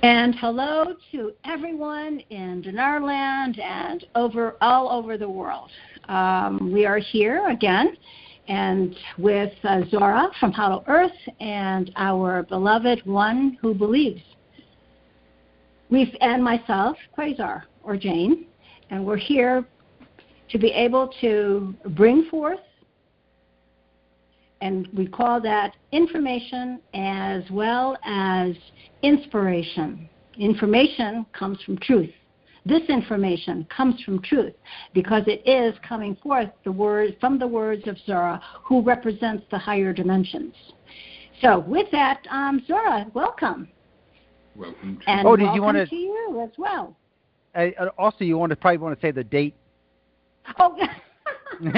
And hello to everyone in Dinarland and all over the world. We are here again, and with Zorra from Hollow Earth and our beloved One Who Believes. And myself, Quasar, or Jane, and we're here to be able to bring forth, and we call that information as well as inspiration. Information comes from truth. This information comes from truth because it is coming forth from the words of Zorra, who represents the higher dimensions. So with that, Zorra, welcome. Welcome to and welcome you want to you as well. Also, you probably want to say the date. Oh. And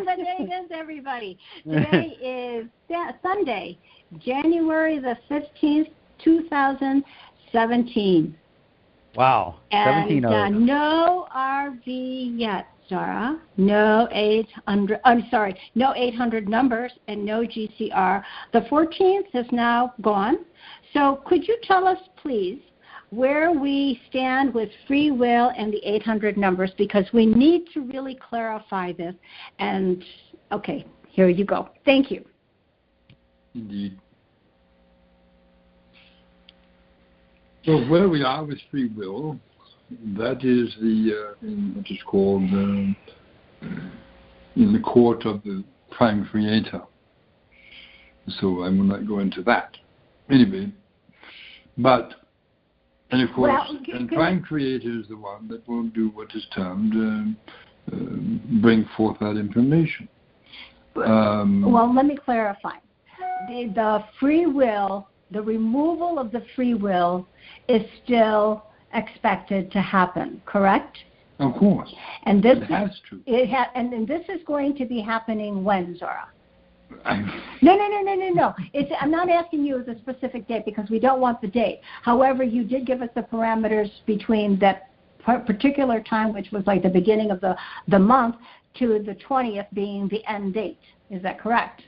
the date is, everybody. Today is Sunday, January the 15th, 2017. Wow. And no RV yet, Zorra. No 800. I'm sorry. No 800 numbers and no GCR. The 14th is now gone. So could you tell us, please, where we stand with free will and the 800 numbers, because we need to really clarify this. And, okay, here you go. Thank you. Indeed. So where we are with free will, that is what is called in the court of the prime creator. So I will not go into that. Anyway, and of course, prime creator is the one that will do what is termed bring forth that information. Well, let me clarify. The free will, the removal of the free will is still expected to happen, correct? Of course. And this has to. And this is going to be happening when, Zorra? No. I'm not asking you the specific date because we don't want the date. However, you did give us the parameters between that particular time, which was like the beginning of the month, to the 20th being the end date. Is that correct?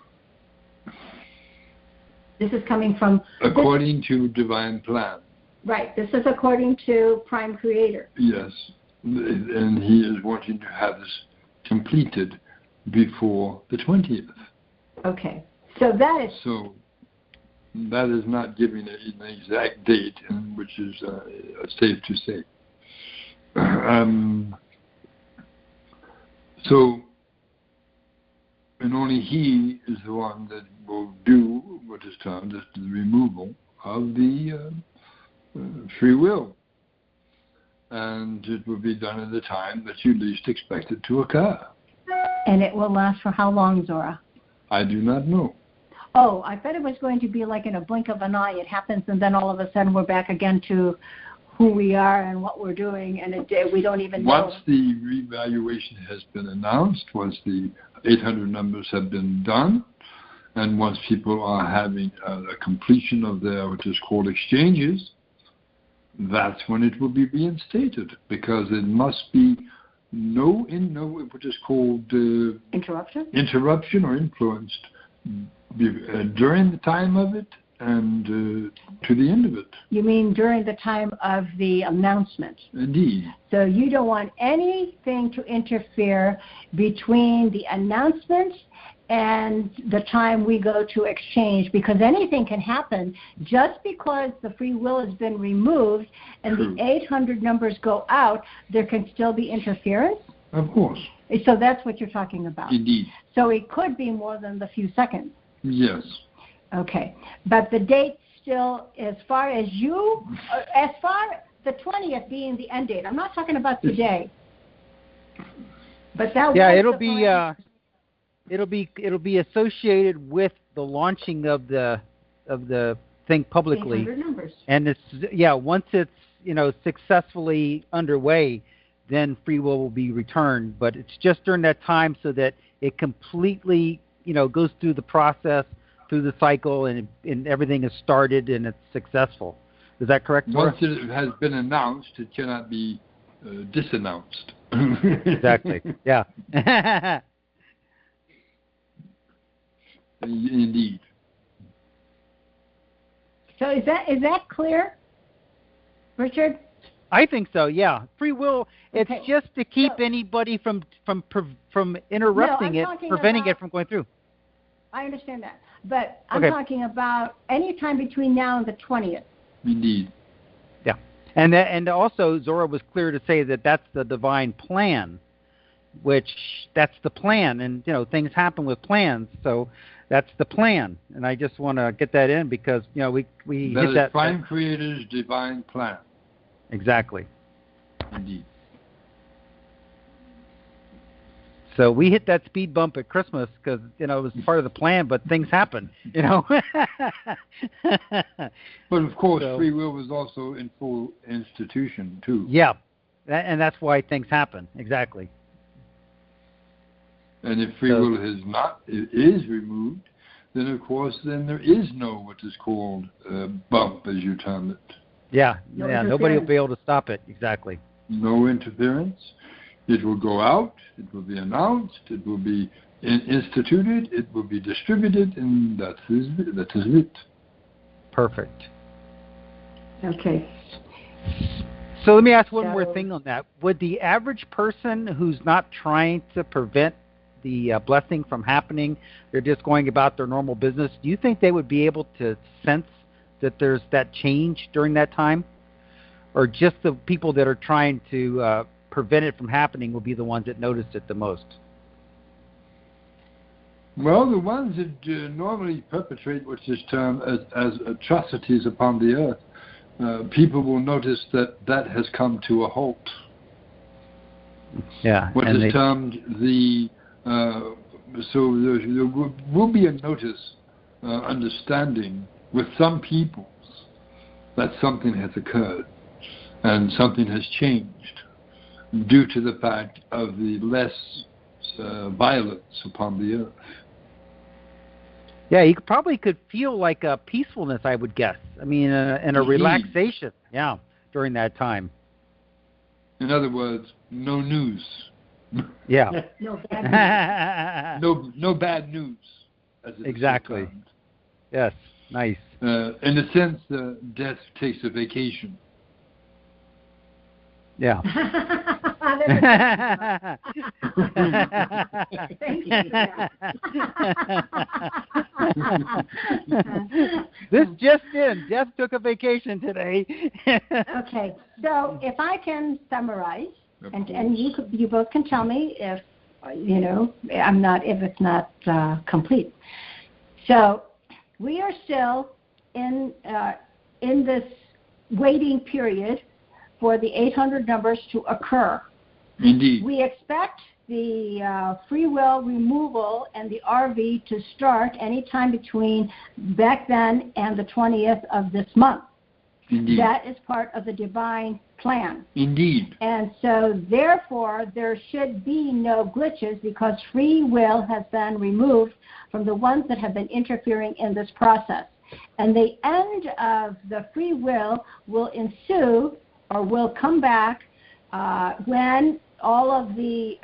This is coming from... According to divine plan. Right. This is according to Prime Creator. Yes. And he is wanting to have this completed before the 20th. Okay. So that is not giving an exact date, which is safe to say. And only he is the one that will do what is termed as the removal of the free will. And it will be done at the time that you least expect it to occur. And it will last for how long, Zorra? I do not know. Oh, I bet it was going to be like in a blink of an eye. It happens, and then all of a sudden we're back again to who we are and what we're doing, and we don't even know. Once the revaluation has been announced, once the 800 numbers have been done, and once people are having a completion of their what is called exchanges, that's when it will be reinstated, because it must be no what is called interruption or influenced during the time of it and to the end of it. You mean during the time of the announcement? Indeed. So you don't want anything to interfere between the announcement and the time we go to exchange, because anything can happen just because the free will has been removed and True. The 800 numbers go out. There can still be interference. Of course. So that's what you're talking about. Indeed. So it could be more than the few seconds. Yes. Okay, but the date still, as far the 20th being the end date. I'm not talking about today. But that it'll be associated with the launching of the thing publicly. 800 numbers. And once it's successfully underway, then free will be returned. But it's just during that time so that it completely goes through the process, through the cycle, and everything is started and it's successful. Is that correct, Zorra? Once it has been announced, it cannot be disannounced. Exactly. Yeah. Indeed. So is that clear, Richard? I think so. Yeah, free will. It's Okay. just to keep anybody from interrupting it, preventing it from going through. I understand that, but I'm talking about any time between now and the 20th. Indeed. Yeah, and also Zorra was clear to say that that's the divine plan, which that's the plan, and things happen with plans, so that's the plan. And I just want to get that in because we hit that. Prime Creator's divine plan. Exactly. Indeed. So we hit that speed bump at Christmas because it was part of the plan, but things happen. But of course, free will was also in full institution too. Yeah, and that's why things happen. Exactly. And if free will is removed, then of course there is no what is called bump, as you term it. Yeah, nobody will be able to stop it. Exactly. No interference. It will go out, it will be announced, it will be instituted, it will be distributed, and that is it. Perfect. Okay. So let me ask one more thing on that. Would the average person who's not trying to prevent the blessing from happening, they're just going about their normal business, do you think they would be able to sense that there's that change during that time? Or just the people that are trying to prevent it from happening will be the ones that notice it the most? Well, the ones that normally perpetrate what is termed as atrocities upon the earth, people will notice that has come to a halt. Yeah. What is termed the... so there will be a notice, understanding with some peoples that something has occurred and something has changed due to the fact of the less violence upon the earth. Yeah, you probably could feel like a peacefulness, I would guess. I mean, and a relaxation, during that time. In other words, no news. Yeah. No bad news. No bad news. As it exactly. Is yes, nice. In a sense, death takes a vacation. Yeah. Thank you. This just in. Jeff took a vacation today. Okay, so if I can summarize, and you both can tell me if if it's not complete. So we are still in this waiting period for the 800 numbers to occur. Indeed. We expect the free will removal and the RV to start anytime between back then and the 20th of this month. Indeed. That is part of the divine plan. Indeed. And so, therefore, there should be no glitches because free will has been removed from the ones that have been interfering in this process. And the end of the free will ensue or will come back when all of the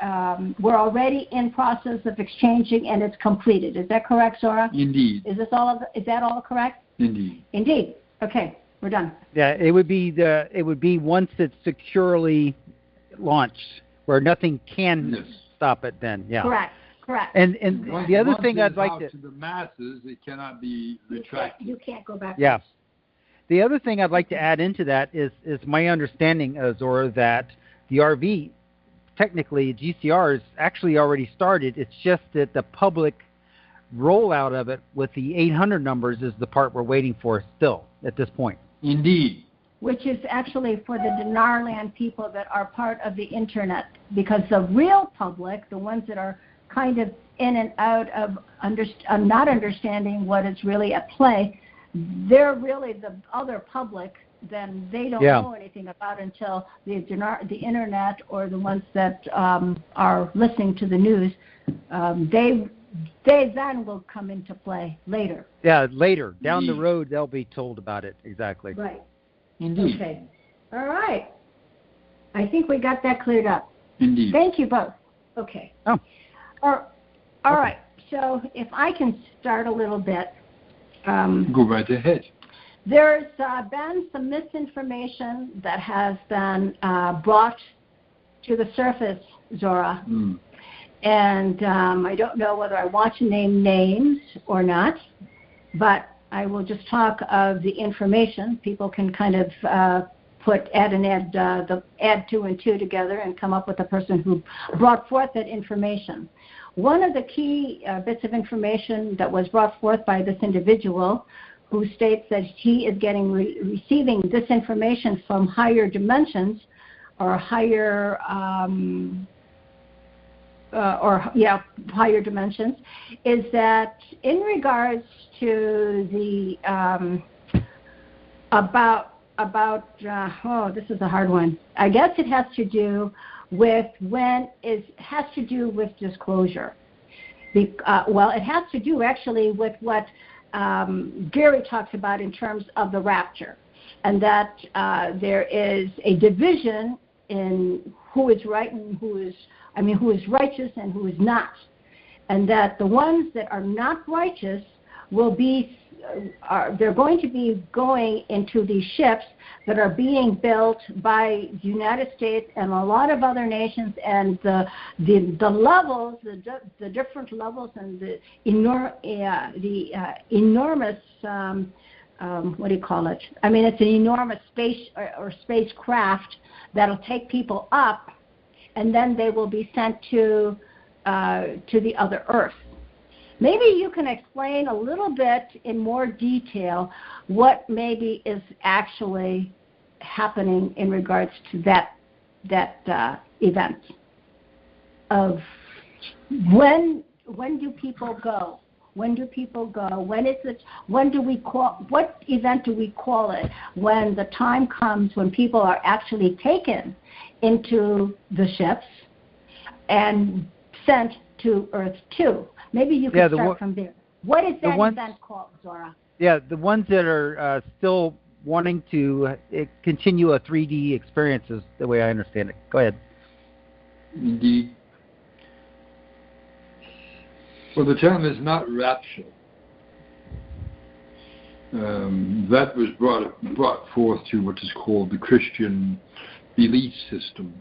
we're already in process of exchanging and it's completed. Is that correct, Zorra? Indeed. Is that all correct? Indeed. Indeed. Okay, we're done. Yeah, it would be once it's securely launched, where nothing can stop it. Then, yeah. Correct. And the other thing I'd like to the masses, it cannot be retracted. You can't go back. Yeah. The other thing I'd like to add into that is my understanding, Zorra, that the RV, technically GCR, is actually already started. It's just that the public rollout of it with the 800 numbers is the part we're waiting for still at this point. Indeed. Which is actually for the Dinarland people that are part of the internet, because the real public, the ones that are kind of in and out of not understanding what is really at play, they're really the other public. Then they don't know anything about until the internet or the ones that are listening to the news. They then will come into play later. Yeah, later. Down the road, they'll be told about it. Exactly. Right. Indeed. Okay. All right. I think we got that cleared up. Indeed. Thank you both. Okay. Oh. All right. So if I can start a little bit. Go right ahead. There's been some misinformation that has been brought to the surface, Zorra. And I don't know whether I want to name names or not, but I will just talk of the information. People can kind of add two and two together and come up with the person who brought forth that information. One of the key bits of information that was brought forth by this individual, who states that he is receiving this information from higher dimensions or higher higher dimensions, is that in regards to the this is a hard one. I guess it has to do with disclosure. It has to do actually with what Gary talks about in terms of the rapture, and that there is a division in who is right and who is righteous and who is not, and that the ones that are not righteous will be they're going to be going into these ships that are being built by the United States and a lot of other nations, and the levels, the different levels, and the enormous what do you call it? I mean, it's an enormous space or spacecraft that'll take people up, and then they will be sent to the other Earth. Maybe you can explain a little bit in more detail what maybe is actually happening in regards to that event of when do people go? When do people go? When is it? When do we call? What event do we call it? When the time comes when people are actually taken into the ships and sent to Earth 2. Maybe you can start from there. What is that event called, Zorra? Yeah, the ones that are still wanting to continue a 3D experience is the way I understand it. Go ahead. Indeed. Well, the term is not rapture. That was brought forth to what is called the Christian belief system,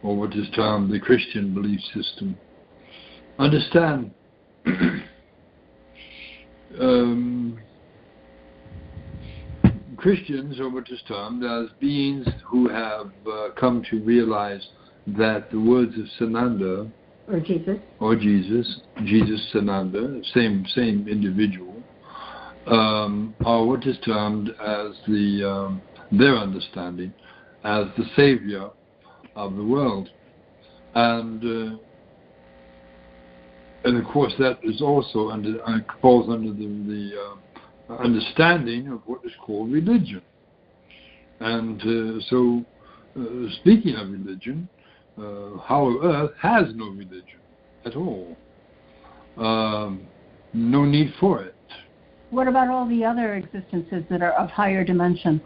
or what is termed the Christian belief system. Understand, Christians are what is termed as beings who have come to realize that the words of Sananda, or Jesus Sananda, same individual, are what is termed as their understanding as the savior of the world, and of course that is also falls under the understanding of what is called religion. And so, speaking of religion, Hollow Earth has no religion at all. No need for it. What about all the other existences that are of higher dimension?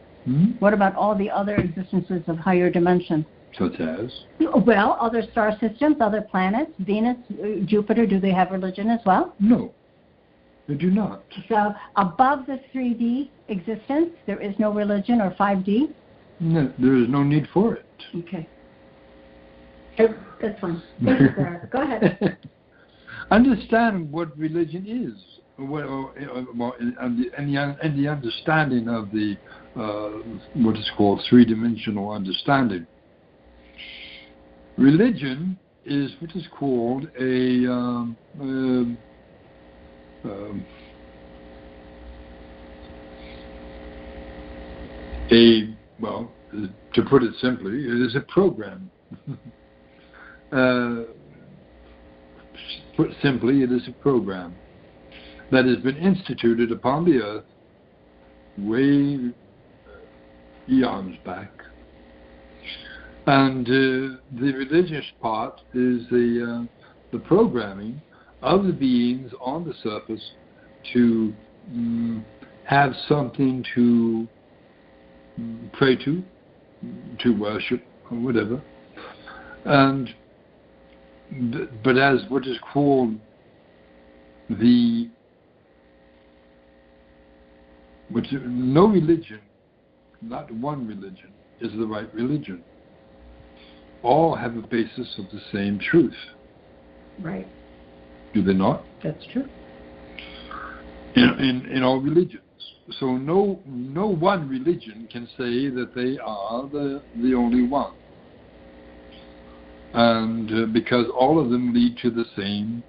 What about all the other existences of higher dimension? Such as? Well, other star systems, other planets, Venus, Jupiter, do they have religion as well? No, they do not. So above the 3D existence, there is no religion, or 5D? No, there is no need for it. Okay. That's fine. Thank you, Sarah. Go ahead. Understand what religion is, and the understanding of the what is called three-dimensional understanding. Religion is what is called to put it simply, it is a program. Put simply, it is a program that has been instituted upon the earth way eons back. And the religious part is the programming of the beings on the surface to have something to pray to worship, or whatever. And but as what is called Which no religion, not one religion, is the right religion. All have a basis of the same truth. Right. Do they not? That's true. In all religions. So no one religion can say that they are the only one. And because all of them lead to the same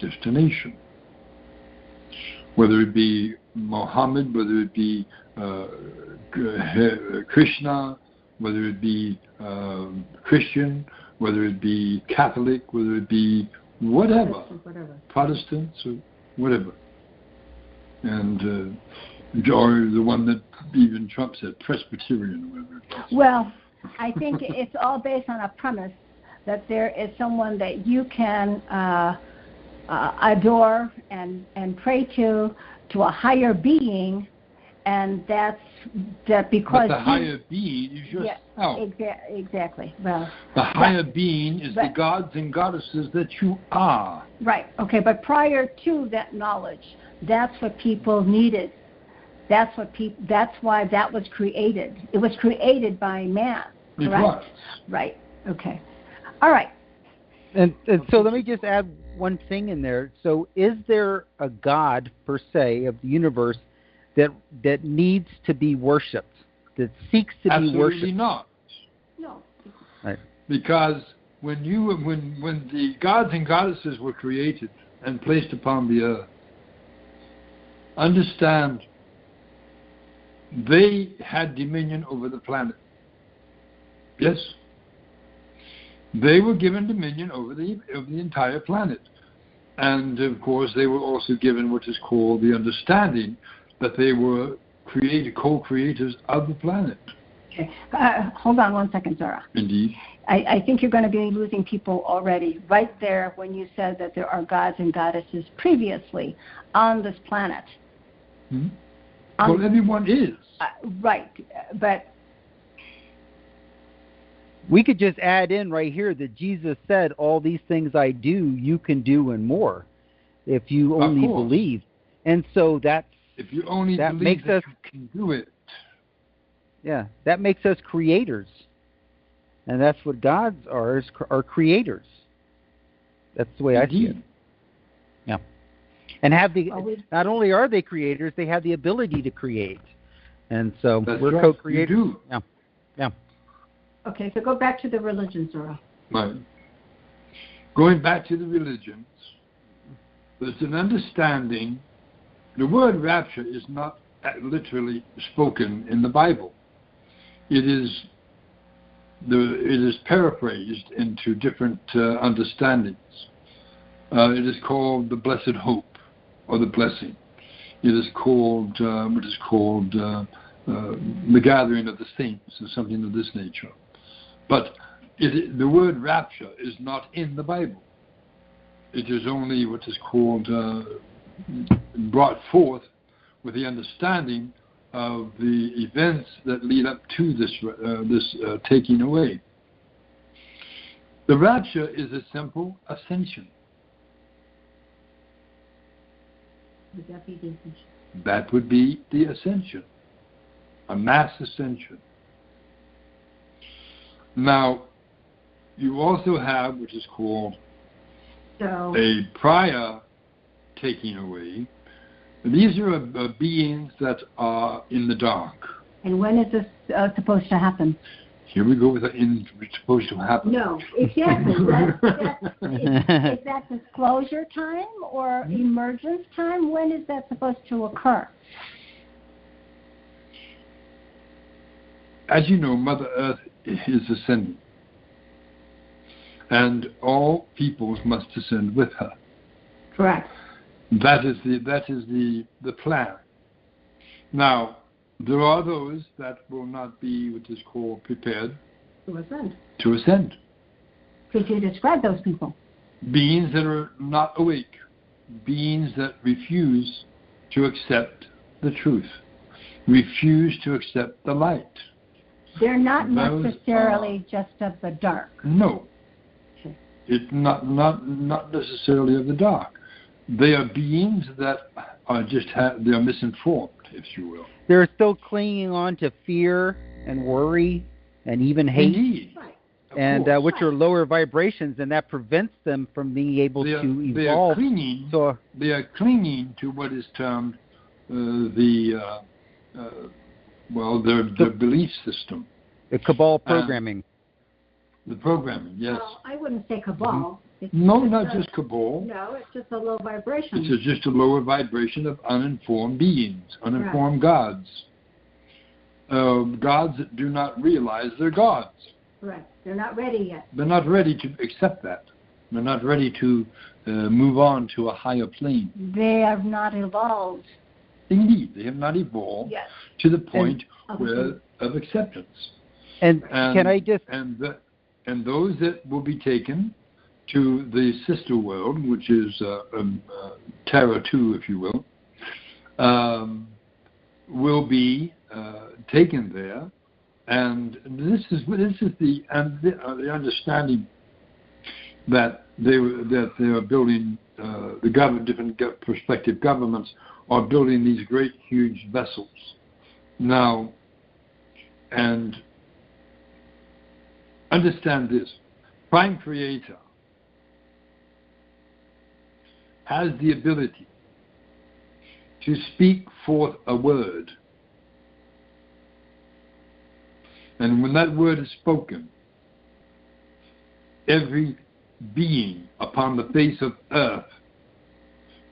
destination. Whether it be Muhammad, whether it be Krishna, whether it be Christian, whether it be Catholic, whether it be whatever. Protestants or whatever. And or the one that even Trump said, Presbyterian or whatever it was. Well, I think it's all based on a premise that there is someone that you can adore and pray to a higher being, and that because but the higher being is yourself. Yeah, exactly. Well, the higher being is the gods and goddesses that you are. Right. Okay. But prior to that knowledge, that's what people needed. That's why that was created. It was created by man. It right? was. Right. Okay. All right. And so let me just add one thing in there. So is there a God, per se, of the universe that needs to be worshipped, that seeks to be worshipped? Absolutely not. No. Right. Because when the gods and goddesses were created and placed upon the earth, understand they had dominion over the planet. Yes? They were given dominion over the entire planet. And, of course, they were also given what is called the understanding that they were co-creators of the planet. Okay. Hold on one second, Zorra. Indeed. I think you're going to be losing people already right there when you said that there are gods and goddesses previously on this planet. Hmm? Well, everyone is. Right, but we could just add in right here that Jesus said, all these things I do, you can do and more, if you only believe. And so if you only that believe makes that us, you can do it. Yeah, that makes us creators. And that's what gods are creators. That's the way Indeed. I see it. Yeah. And not only are they creators, they have the ability to create. And so we're right. co-creators. You do. Yeah. okay, so go back to the religion, Zorra. Right. Going back to the religions, there's an understanding. The word rapture is not literally spoken in the Bible. It is paraphrased into different understandings. It is called the blessed hope or the blessing. It is called the gathering of the saints or something of this nature. But the word rapture is not in the Bible. It is only what is called brought forth with the understanding of the events that lead up to this taking away. The rapture is a simple ascension. Would that be the ascension? That would be the ascension, a mass ascension. Now, you also have what is called a prior taking away. These are beings that are in the dark. And when is this supposed to happen? Here we go with it's supposed to happen. No, exactly. Is that disclosure time or emergence time? When is that supposed to occur? As you know, Mother Earth is ascending. And all peoples must ascend with her. Correct. That is the plan. Now, there are those that will not be what is called prepared to ascend. Could you describe those people? Beings that are not awake. Beings that refuse to accept the truth. Refuse to accept the light. They're not necessarily just of the dark. No. It's not necessarily of the dark. They are beings that are they are misinformed, if you will. They're still clinging on to fear and worry and even hate. Indeed. And which are lower vibrations, and that prevents them from being able to evolve. They are clinging to what is termed their belief system. The cabal programming. The programming, yes. Well, I wouldn't say cabal. No, not just cabal. No, it's just a low vibration. It's just a lower vibration of uninformed beings, uninformed gods. Gods that do not realize they're gods. Correct. They're not ready yet. They're not ready to accept that. They're not ready to move on to a higher plane. They have not evolved. Indeed, they have not evolved to the point of acceptance. And can I just... And those that will be taken to the sister world, which is Terra 2, if you will be taken there. And this is the understanding that they are building. Different prospective governments are building these great, huge vessels now. And understand this: Prime Creator has the ability to speak forth a word. And when that word is spoken, every being upon the face of earth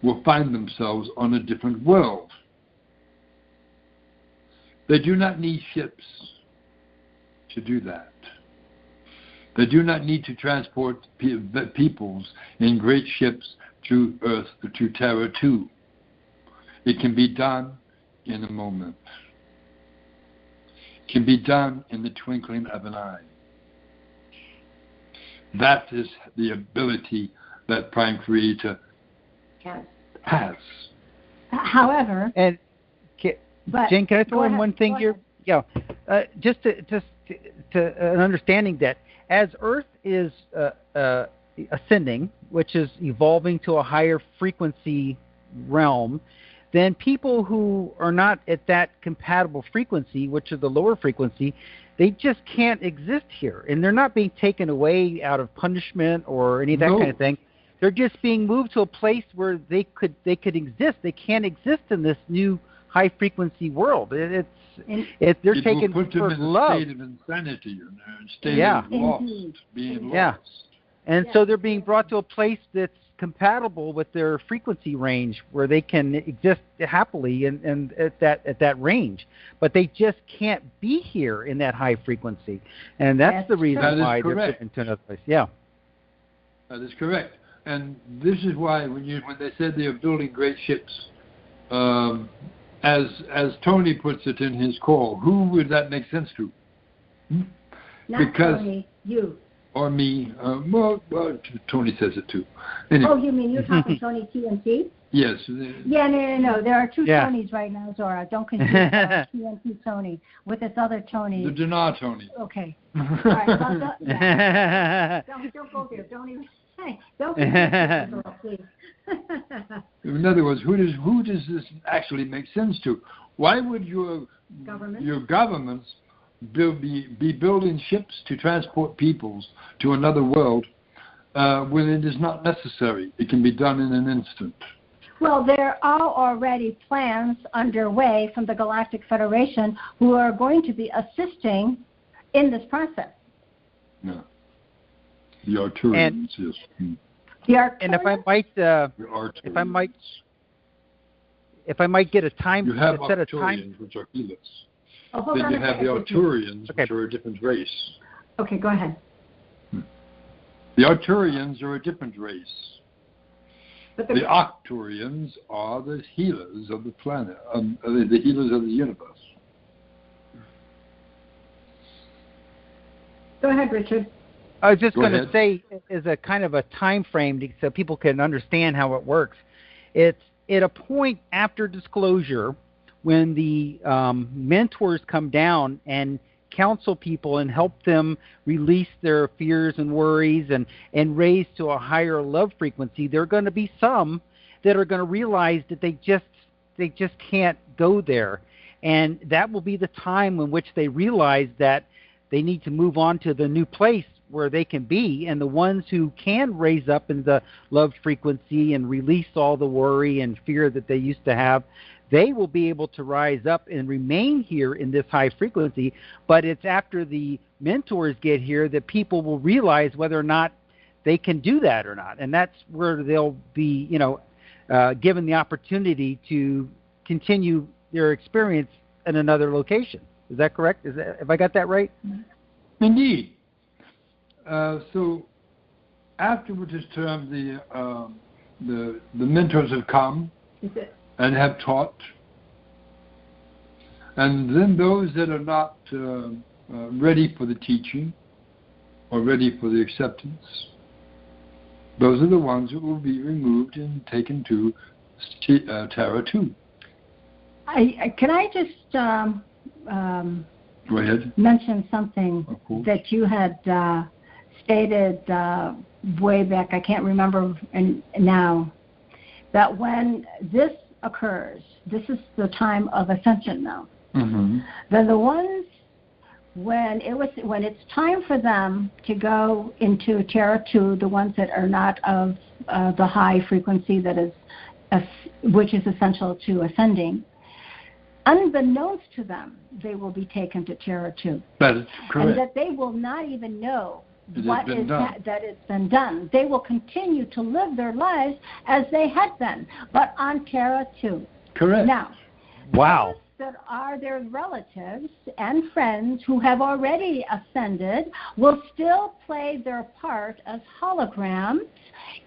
will find themselves on a different world. They do not need ships to do that. They do not need to transport peoples in great ships to Earth, to Terra 2. It can be done in a moment. Can be done in the twinkling of an eye. That is the ability that Prime Creator has. However, and Jane, can I throw in one thing here? Yeah, just to an understanding that as Earth is ascending, which is evolving to a higher frequency realm, then people who are not at that compatible frequency, which is the lower frequency, they just can't exist here. And they're not being taken away out of punishment or any of that kind of thing. They're just being moved to a place where they could exist. They can't exist in this new high frequency world. They're taken put them for in love. A state of insanity, a state of lost, being lost. Yeah. And so they're being brought to a place that's compatible with their frequency range where they can exist happily and at that range, but they just can't be here in that high frequency, and that's the reason why they're put into another place. Yeah, that is correct. And this is why when they said they are building great ships, as Tony puts it in his call, who would that make sense to? Not Tony, you. Or me. Well, Tony says it too. Anyway. Oh, you mean you're talking Tony TNT? Yes. Yeah, no. There are two Tonys right now, Zorra. Don't confuse TNT Tony with this other Tony. The Dinar Tony. Okay. All right. Don't go there. Don't even. Hey, don't go please. In other words, who does this actually make sense to? Why would your governments be building ships to transport peoples to another world when it is not necessary? It can be done in an instant. Well, there are already plans underway from the Galactic Federation who are going to be assisting in this process. Yeah. The Arturians, yes. The Arturians? And if I might get a time, you have set Arturians, which are healers. Oh, then you have the Arturians, which are a different race. Okay, go ahead. The Arturians are a different race. But the Arcturians are the healers of the planet, the healers of the universe. Go ahead, Richard. I was just going to say, as a kind of a time frame so people can understand how it works, it's at a point after disclosure when the mentors come down and counsel people and help them release their fears and worries and raise to a higher love frequency. There are going to be some that are going to realize that they just can't go there. And that will be the time in which they realize that they need to move on to the new place where they can be. And the ones who can raise up in the love frequency and release all the worry and fear that they used to have, they will be able to rise up and remain here in this high frequency. But it's after the mentors get here that people will realize whether or not they can do that or not. And that's where they'll be, given the opportunity to continue their experience in another location. Is that correct? Have I got that right? Indeed. So after what is termed the mentors have come and have taught, and then those that are not ready for the teaching or ready for the acceptance, those are the ones that will be removed and taken to Terra 2. Can I just Go ahead. Mention something that you had stated way back, I can't remember now, that when this occurs, this is the time of ascension now, then the ones, when it's time for them to go into Terra 2, the ones that are not of the high frequency that is, which is essential to ascending, unbeknownst to them, they will be taken to Terra 2. That is correct. And that they will not even know that it's been done. They will continue to live their lives as they had been, but on Terra 2. Correct. Now, wow. That are their relatives and friends who have already ascended will still play their part as holograms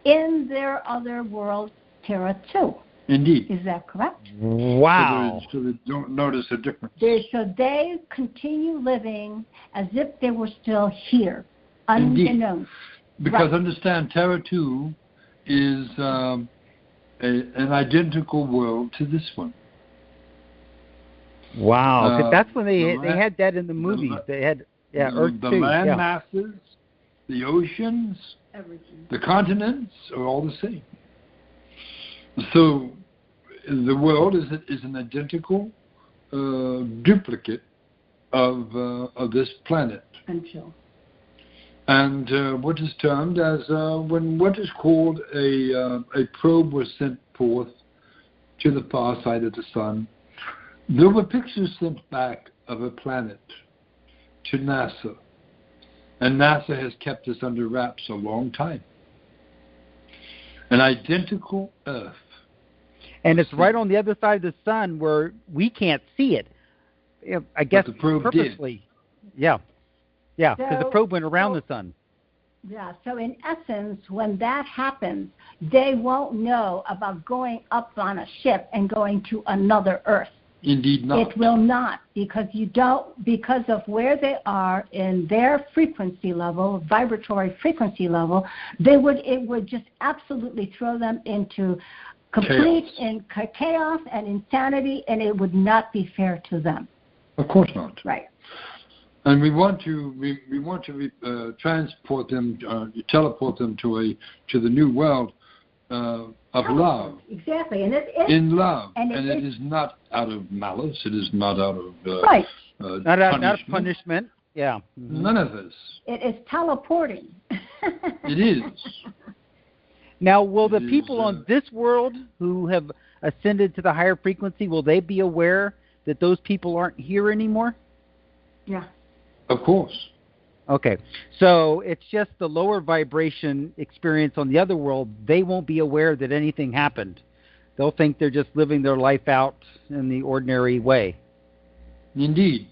in their other world, Terra 2. Indeed. Is that correct? Wow. So they don't notice a difference. So they continue living as if they were still here, unbeknownst. Because understand, Terra 2 is an identical world to this one. Wow. 'Cause that's when they had that in the movies. They had Earth 2. The land masses, the oceans, everything. The continents are all the same. So the world is an identical duplicate of this planet. And what is termed as when what is called a probe was sent forth to the far side of the sun, there were pictures sent back of a planet to NASA. And NASA has kept this under wraps a long time. An identical Earth. And it's right on the other side of the sun where we can't see it. I guess purposely. Did. Yeah, because the probe went around the sun. Yeah, so in essence, when that happens, they won't know about going up on a ship and going to another Earth. Indeed not. It will not, because because of where they are in their frequency level, vibratory frequency level, it would just absolutely throw them into complete chaos and insanity, and it would not be fair to them. Of course not. Right. And we want to transport them, teleport them to the new world of love. Exactly, and in love, and it is not out of malice. It is not out of not out of punishment. Yeah. Mm-hmm. None of this. It is teleporting. It is. Now, will the people on this world who have ascended to the higher frequency, will they be aware that those people aren't here anymore? Yeah. Of course. Okay. So it's just the lower vibration experience on the other world. They won't be aware that anything happened. They'll think they're just living their life out in the ordinary way. Indeed.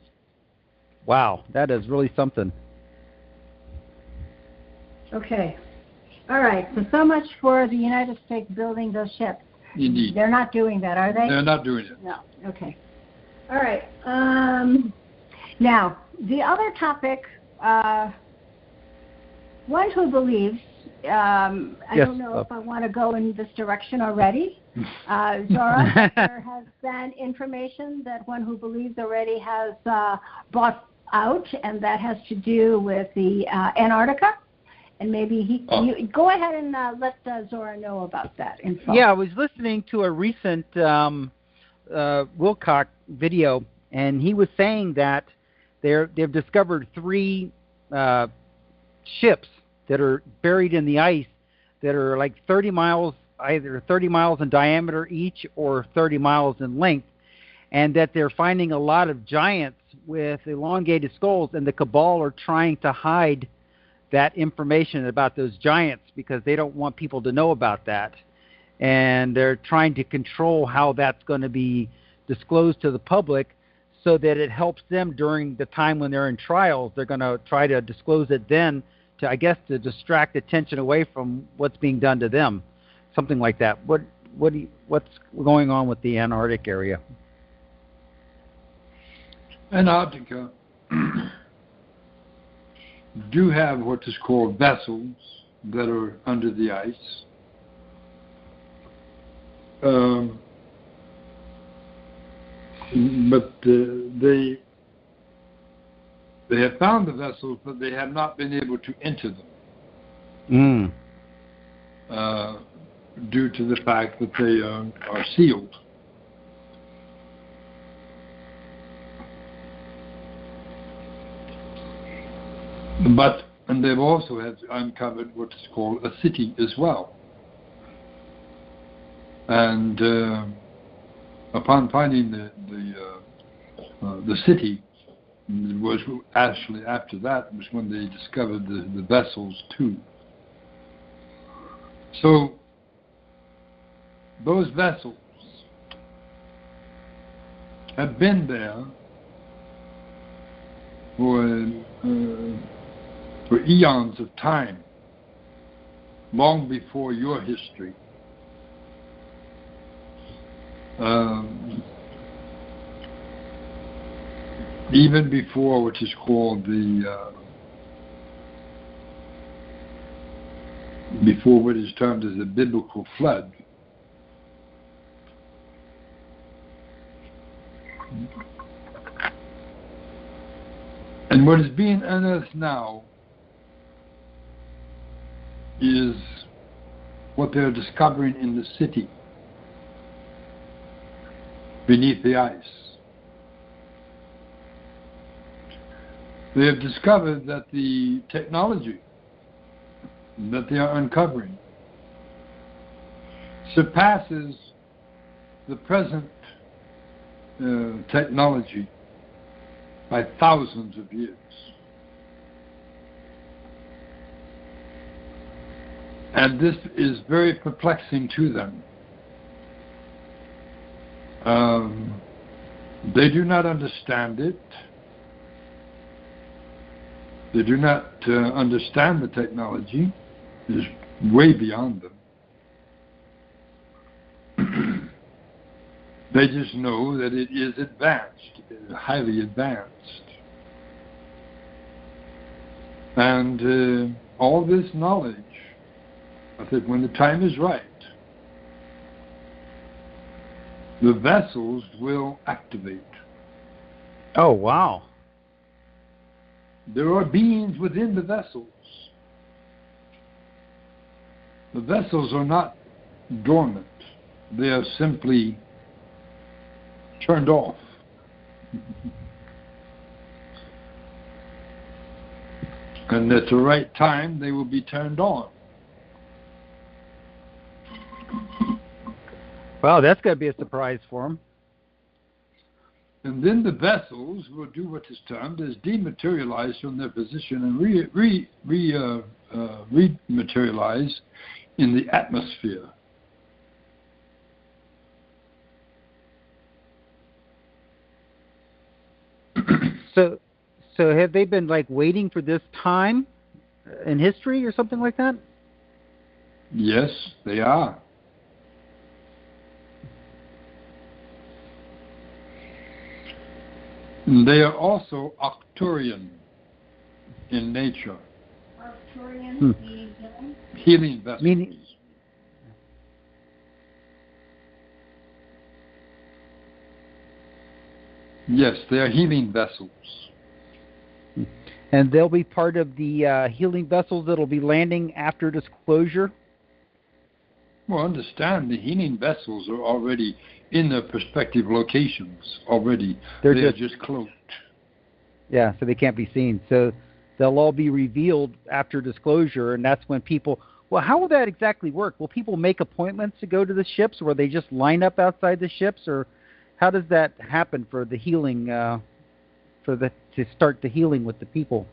Wow. That is really something. Okay. All right. So much for the United States building those ships. Indeed. They're not doing that, are they? They're not doing it. No. Okay. All right. Now, the other topic, one who believes, I don't know if I want to go in this direction already. Zorra, there has been information that one who believes already has brought out, and that has to do with the Antarctica and maybe you go ahead and let Zorra know about that info. Yeah, I was listening to a recent Wilcock video, and he was saying that they've discovered 3 ships that are buried in the ice that are like 30 miles, either 30 miles in diameter each or 30 miles in length, and that they're finding a lot of giants with elongated skulls, and the Cabal are trying to hide that information about those giants because they don't want people to know about that. And they're trying to control how that's going to be disclosed to the public so that it helps them during the time when they're in trials. They're going to try to disclose it then to, I guess, to distract attention away from what's being done to them. Something like that. What's going on with the Antarctic area? Antarctica do have what is called vessels that are under the ice. But they have found the vessels, but they have not been able to enter them due to the fact that they are sealed. And they've also uncovered what is called a city as well. And upon finding the city, it was actually after that was when they discovered the vessels too. So those vessels have been there for eons of time, long before your history. Even before what is called before what is termed as the biblical flood. And what is being unearthed now is what they're discovering in the city beneath the ice. They have discovered that the technology that they are uncovering surpasses the present technology by thousands of years. And this is very perplexing to them. They do not understand it. They do not understand the technology. It is way beyond them. They just know that it is advanced, highly advanced. And all this knowledge, I think when the time is right, the vessels will activate. Oh, wow. There are beings within the vessels. The vessels are not dormant. They are simply turned off. And at the right time, they will be turned on. Wow, that's going to be a surprise for them. And then the vessels will do what is termed as dematerialize from their position and rematerialize in the atmosphere. So have they been like waiting for this time in history or something like that? Yes, they are. And they are also Arcturian in nature. Arcturian, healing vessels. Meaning, yes, they are healing vessels. And they'll be part of the healing vessels that will be landing after disclosure? Well, understand the healing vessels are already in their prospective locations already. They're just cloaked. Yeah, so they can't be seen. So they'll all be revealed after disclosure, and that's when people... Well, how will that exactly work? Will people make appointments to go to the ships, or they just line up outside the ships, or how does that happen for the healing, to start the healing with the people?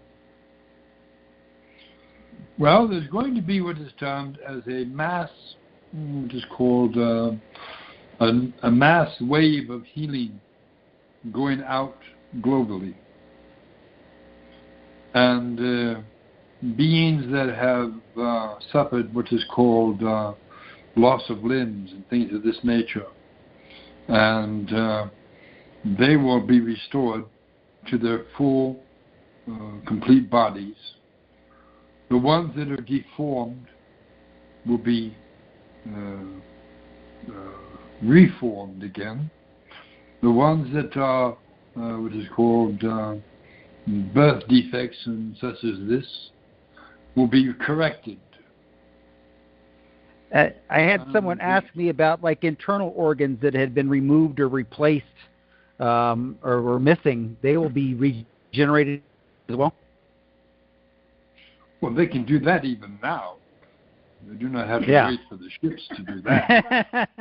Well, there's going to be what is termed as a mass, what is called a mass wave of healing going out globally. And beings that have suffered what is called loss of limbs and things of this nature, and they will be restored to their full, complete bodies. The ones that are deformed will be reformed again. The ones that are what is called birth defects and such as this will be corrected. I had someone ask me about like internal organs that had been removed or replaced or were missing. They will be regenerated as well? Well, they can do that even now. They do not have to wait for the ships to do that.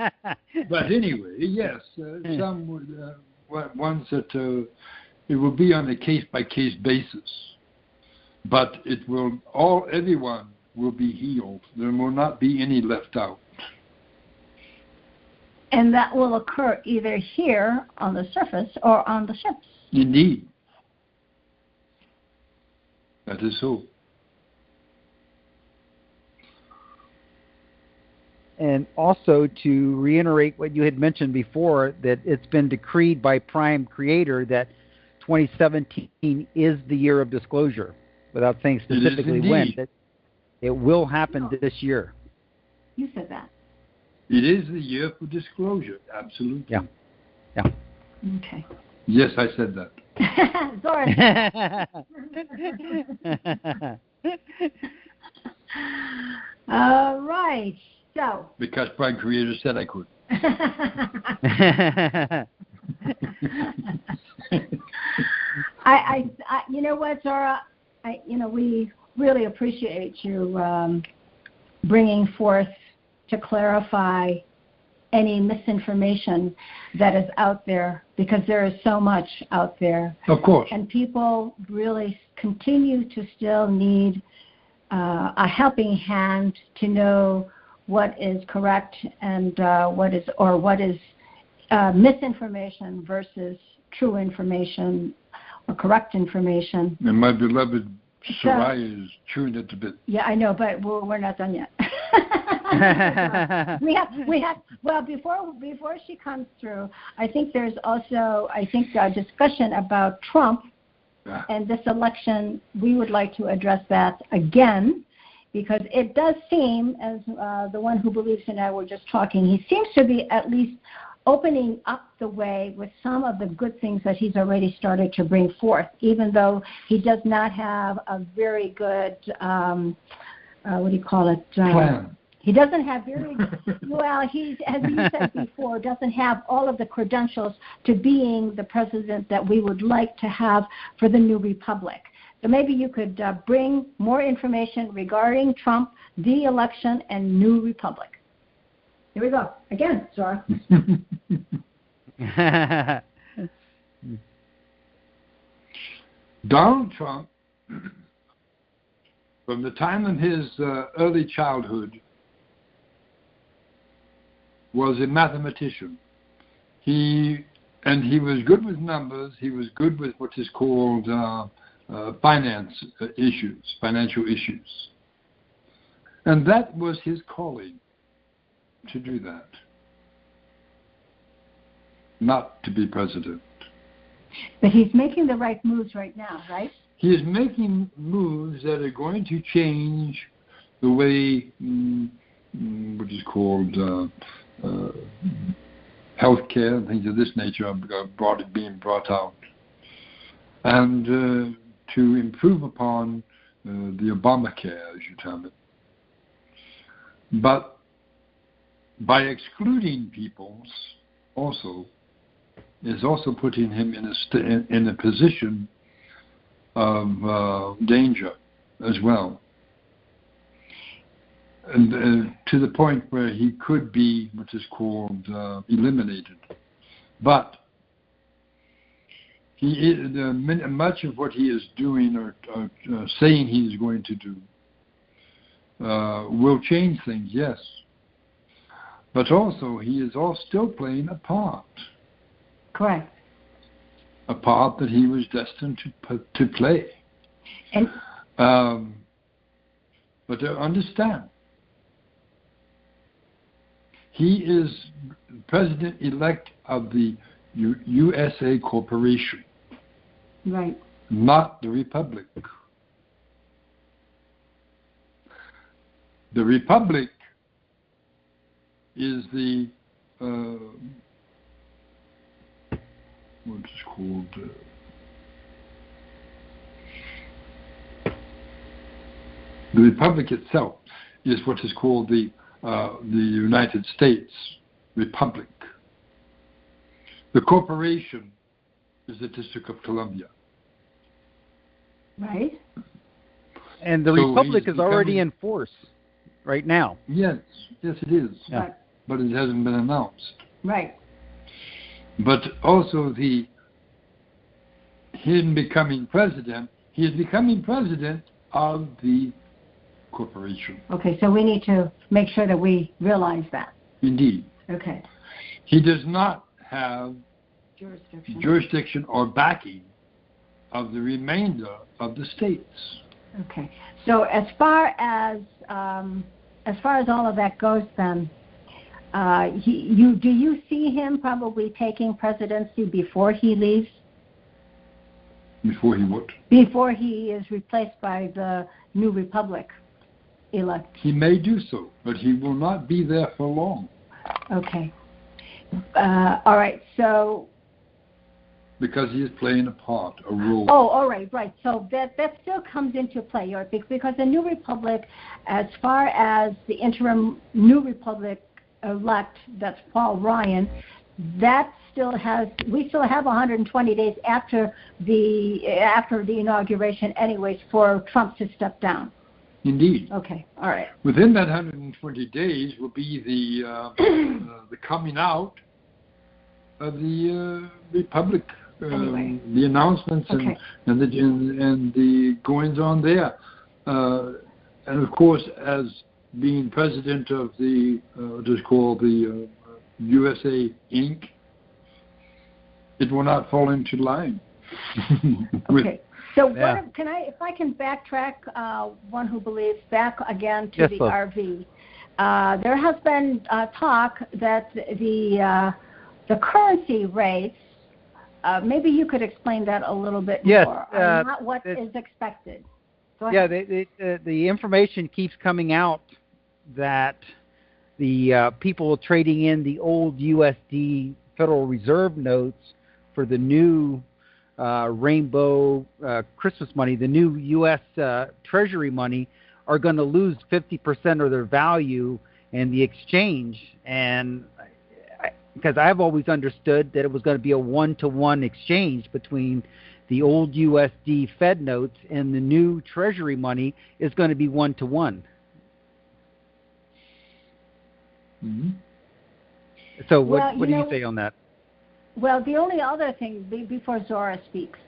But anyway, yes, some ones that it will be on a case-by-case basis. But everyone will be healed. There will not be any left out. And that will occur either here on the surface or on the ships. Indeed. That is so. And also to reiterate what you had mentioned before, that it's been decreed by Prime Creator that 2017 is the year of disclosure, without saying specifically when. That it will happen this year. You said that. It is the year for disclosure, absolutely. Yeah. Okay. Yes, I said that. Zorra. All right. So. Because Prime Creator said I could. I you know what, Zorra? We really appreciate you bringing forth to clarify any misinformation that is out there, because there is so much out there. Of course. And people really continue to still need a helping hand to know what is correct and what is misinformation versus true information or correct information. And my beloved Soraya is chewing it a bit. Yeah, I know, but we're not done yet. we have. Well, before she comes through, I think there's also a discussion about Trump and this election. We would like to address that again, because it does seem, as the one who believes in I were just talking, he seems to be at least opening up the way with some of the good things that he's already started to bring forth, even though he does not have a very good, plan. He doesn't have he, as you said before, doesn't have all of the credentials to being the president that we would like to have for the new republic. So maybe you could bring more information regarding Trump, the election, and new republic. Here we go. Again, Zorra. Donald Trump, from the time of his early childhood, was a mathematician. He was good with numbers. He was good with what is called financial issues. And that was his calling, to do that, not to be president. But he's making the right moves right now, right? He is making moves that are going to change the way what is called healthcare and things of this nature are being brought out. And to improve upon the Obamacare, as you term it. But by excluding peoples also is also putting him in a position of danger as well. And to the point where he could be what is called eliminated. But he is, much of what he is doing or saying he is going to do will change things, yes. But also, he is still playing a part. Correct. A part that he was destined to play. And but to understand, he is president-elect of the USA Corporation, right, not the Republic. The Republic is the what's it called? The Republic itself is what is called the United States Republic. The corporation is the District of Columbia. Right. And the Republic is already in force right now. Yes, it is. Yeah. Right. But it hasn't been announced. Right. But also him becoming president, he is becoming president of the corporation. Okay, so we need to make sure that we realize that. Indeed. Okay. He does not have Jurisdiction or backing of the remainder of the states. Okay. So as far as all of that goes, then, do you see him probably taking presidency before he leaves? Before he what? Before he is replaced by the new Republic elect. He may do so, but he will not be there for long. Okay. All right. So. Because he is playing a part, a role. Oh, all right, right. So that still comes into play, because the new Republic, as far as the interim new Republic elect, that's Paul Ryan, we still have 120 days after the inauguration, anyways, for Trump to step down. Indeed. Okay. All right. Within that 120 days will be the coming out of the Republic. Anyway. The announcements Okay. and the goings on there, and of course, as being president of the what is called the USA Inc., it will not fall into line. Okay. So Yeah. if I can backtrack, one who believes back again to Yes, the please. RV, there has been talk that the currency rates. Maybe you could explain that a little bit more. Not what is expected. Go ahead. Yeah, the information keeps coming out that the people trading in the old USD Federal Reserve notes for the new rainbow Christmas money, the new U.S. Treasury money, are going to lose 50% of their value in the exchange. And because I've always understood that it was going to be a one-to-one exchange between the old USD Fed notes and the new Treasury money is going to be one-to-one. Mm-hmm. So what do you say on that? Well, the only other thing, before Zorra speaks,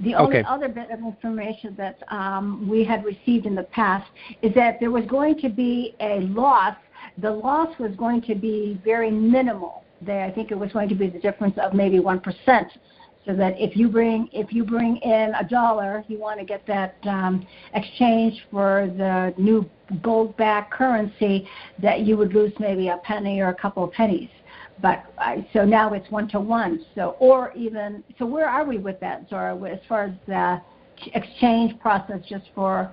the only other bit of information that we had received in the past is that there was going to be a loss. The loss was going to be very minimal. I think it was going to be the difference of maybe 1%. So that if you bring in $1, you want to get that exchange for the new gold-backed currency, that you would lose maybe a penny or a couple of pennies. But so now it's 1-to-1. So where are we with that, Zorra, as far as the exchange process, just for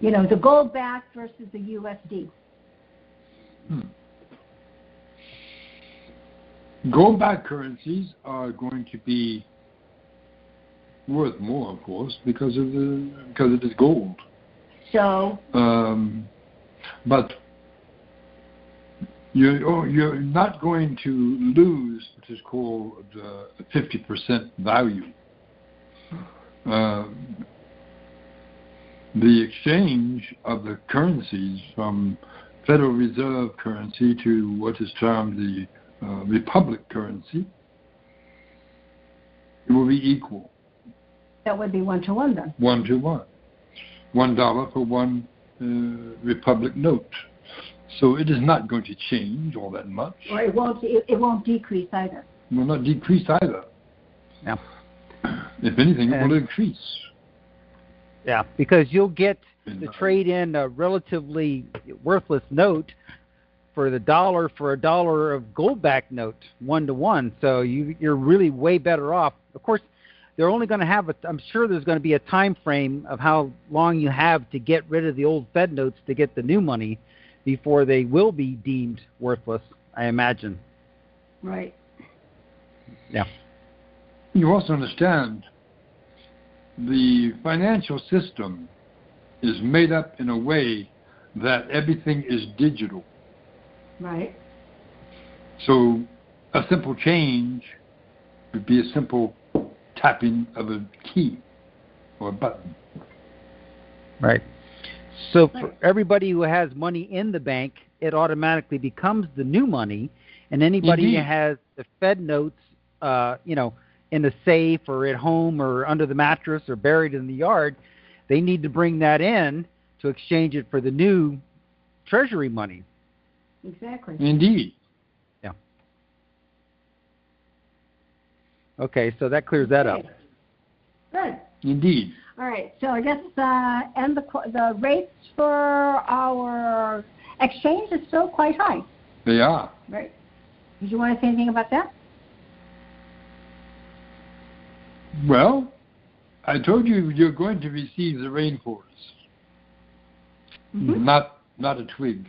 the gold-backed versus the USD? Gold-backed currencies are going to be Worth more, of course, because it is gold. So, but you're not going to lose what is called 50% value. The exchange of the currencies from Federal Reserve currency to what is termed the Republic currency, it will be equal. that would be 1-to-1 then. 1-to-1. $1 for one Republic note. So it is not going to change all that much. Or it won't decrease either. It will not decrease either. Yeah. If anything, it will increase. Yeah, because you'll get to trade in a relatively worthless note for a dollar of gold-backed note, 1-to-1. So you're really way better off. Of course, they're only going to have I'm sure there's going to be a time frame of how long you have to get rid of the old Fed notes to get the new money before they will be deemed worthless, I imagine. Right. Yeah. You also understand the financial system is made up in a way that everything is digital. Right. So a simple change would be a simple tapping of a key or a button. Right. So for everybody who has money in the bank, it automatically becomes the new money, and anybody who has the Fed notes, in the safe or at home or under the mattress or buried in the yard, they need to bring that in to exchange it for the new Treasury money. Exactly. Indeed. Yeah. Okay, so that clears that up. Good. Indeed. All right, so I guess and the rates for our exchange is still quite high. They are. Right. Did you want to say anything about that? Well, I told you you're going to receive the rainforest, not a twig,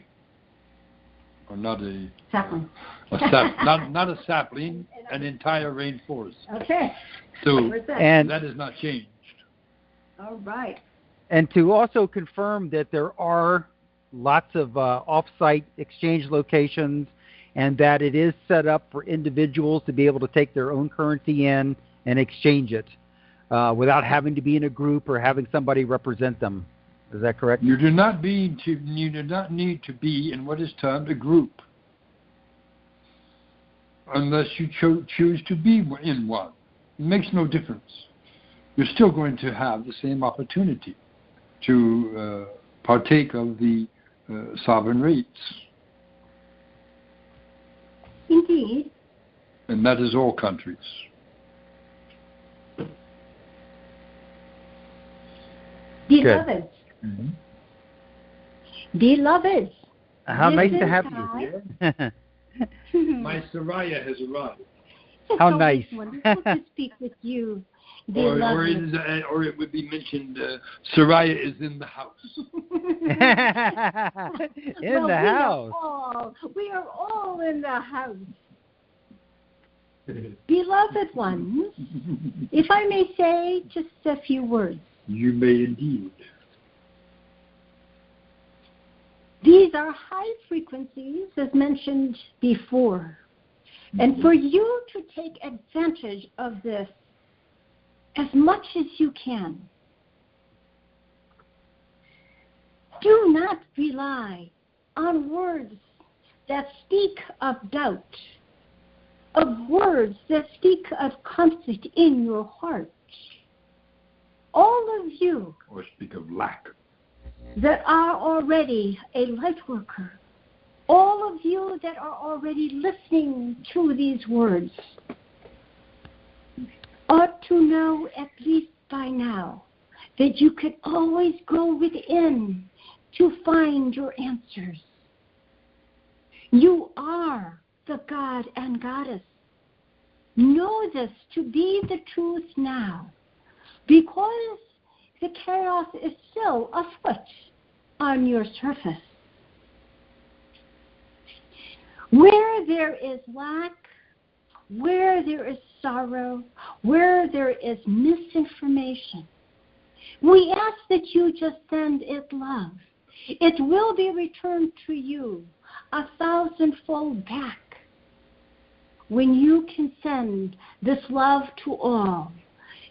or not a sapling. Not a sapling, an entire rainforest. Okay. So and that has not changed. All right. And to also confirm that there are lots of off-site exchange locations, and that it is set up for individuals to be able to take their own currency in and exchange it without having to be in a group or having somebody represent them. Is that correct? You do not need to be in what is termed a group unless you choose to be in one. It makes no difference. You're still going to have the same opportunity to partake of the sovereign rates. Indeed. And that is all countries. Beloveds. Mm-hmm. Beloveds. How nice to have you here. My Soraya has arrived. How nice. Wonderful to speak with you. Or it would be mentioned, Soraya is in the house. We are all in the house. Beloved ones, if I may say just a few words. You may indeed. These are high frequencies, as mentioned before. And for you to take advantage of this as much as you can, do not rely on words that speak of doubt, of words that speak of conflict in your heart. All of you or speak of lack that are already a light worker, all of you that are already listening to these words, ought to know at least by now that you can always go within to find your answers. You are the God and Goddess. Know this to be the truth now, because the chaos is still afoot on your surface. Where there is lack, where there is sorrow, where there is misinformation, we ask that you just send it love. It will be returned to you 1,000-fold back when you can send this love to all.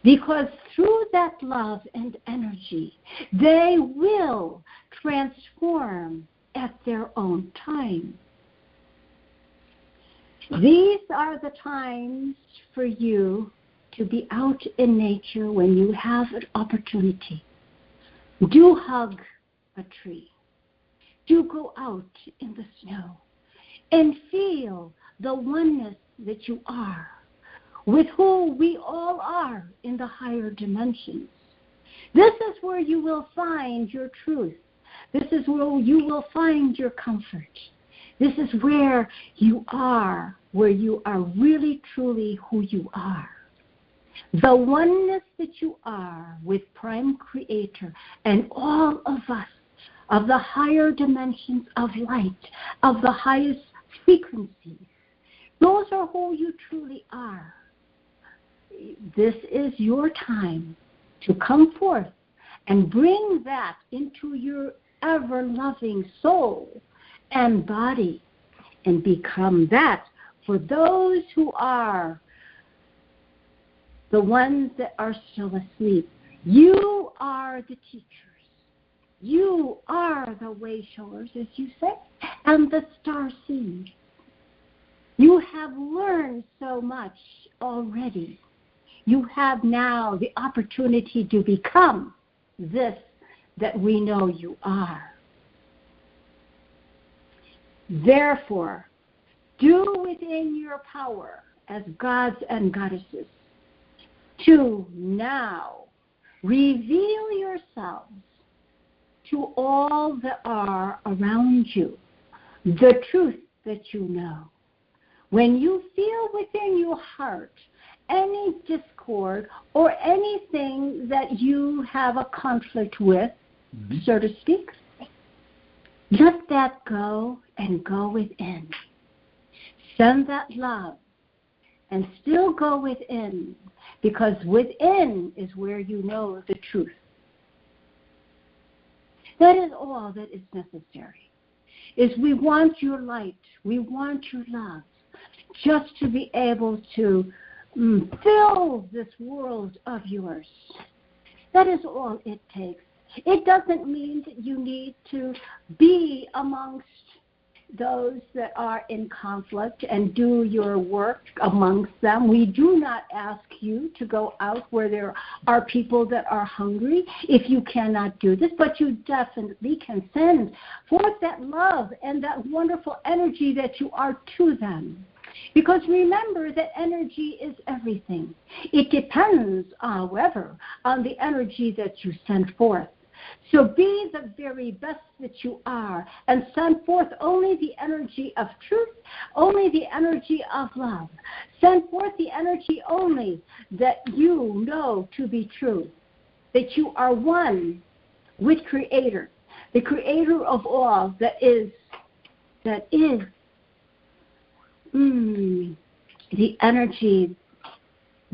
Because through that love and energy, they will transform at their own time. These are the times for you to be out in nature when you have an opportunity. Do hug a tree. Do go out in the snow and feel the oneness that you are, with who we all are in the higher dimensions. This is where you will find your truth. This is where you will find your comfort. This is where you are really truly who you are. The oneness that you are with Prime Creator and all of us, of the higher dimensions of light, of the highest frequencies. Those are who you truly are. This is your time to come forth and bring that into your ever-loving soul and body and become that for those who are the ones that are still asleep. You are the teachers. You are the way showers, as you say, and the star seeds. You have learned so much already. You have now the opportunity to become this that we know you are. Therefore, do within your power as gods and goddesses to now reveal yourselves to all that are around you, the truth that you know. When you feel within your heart any discord or anything that you have a conflict with, so to speak, let that go and go within. Send that love and still go within, because within is where you know the truth. That is all that is necessary. Is we want your light, we want your love, just to be able to fill this world of yours. That is all it takes. It doesn't mean that you need to be amongst those that are in conflict and do your work amongst them. We do not ask you to go out where there are people that are hungry if you cannot do this, but you definitely can send forth that love and that wonderful energy that you are to them. Because remember that energy is everything. It depends, however, on the energy that you send forth. So be the very best that you are and send forth only the energy of truth, only the energy of love. Send forth the energy only that you know to be true, that you are one with Creator, the Creator of all that is the energy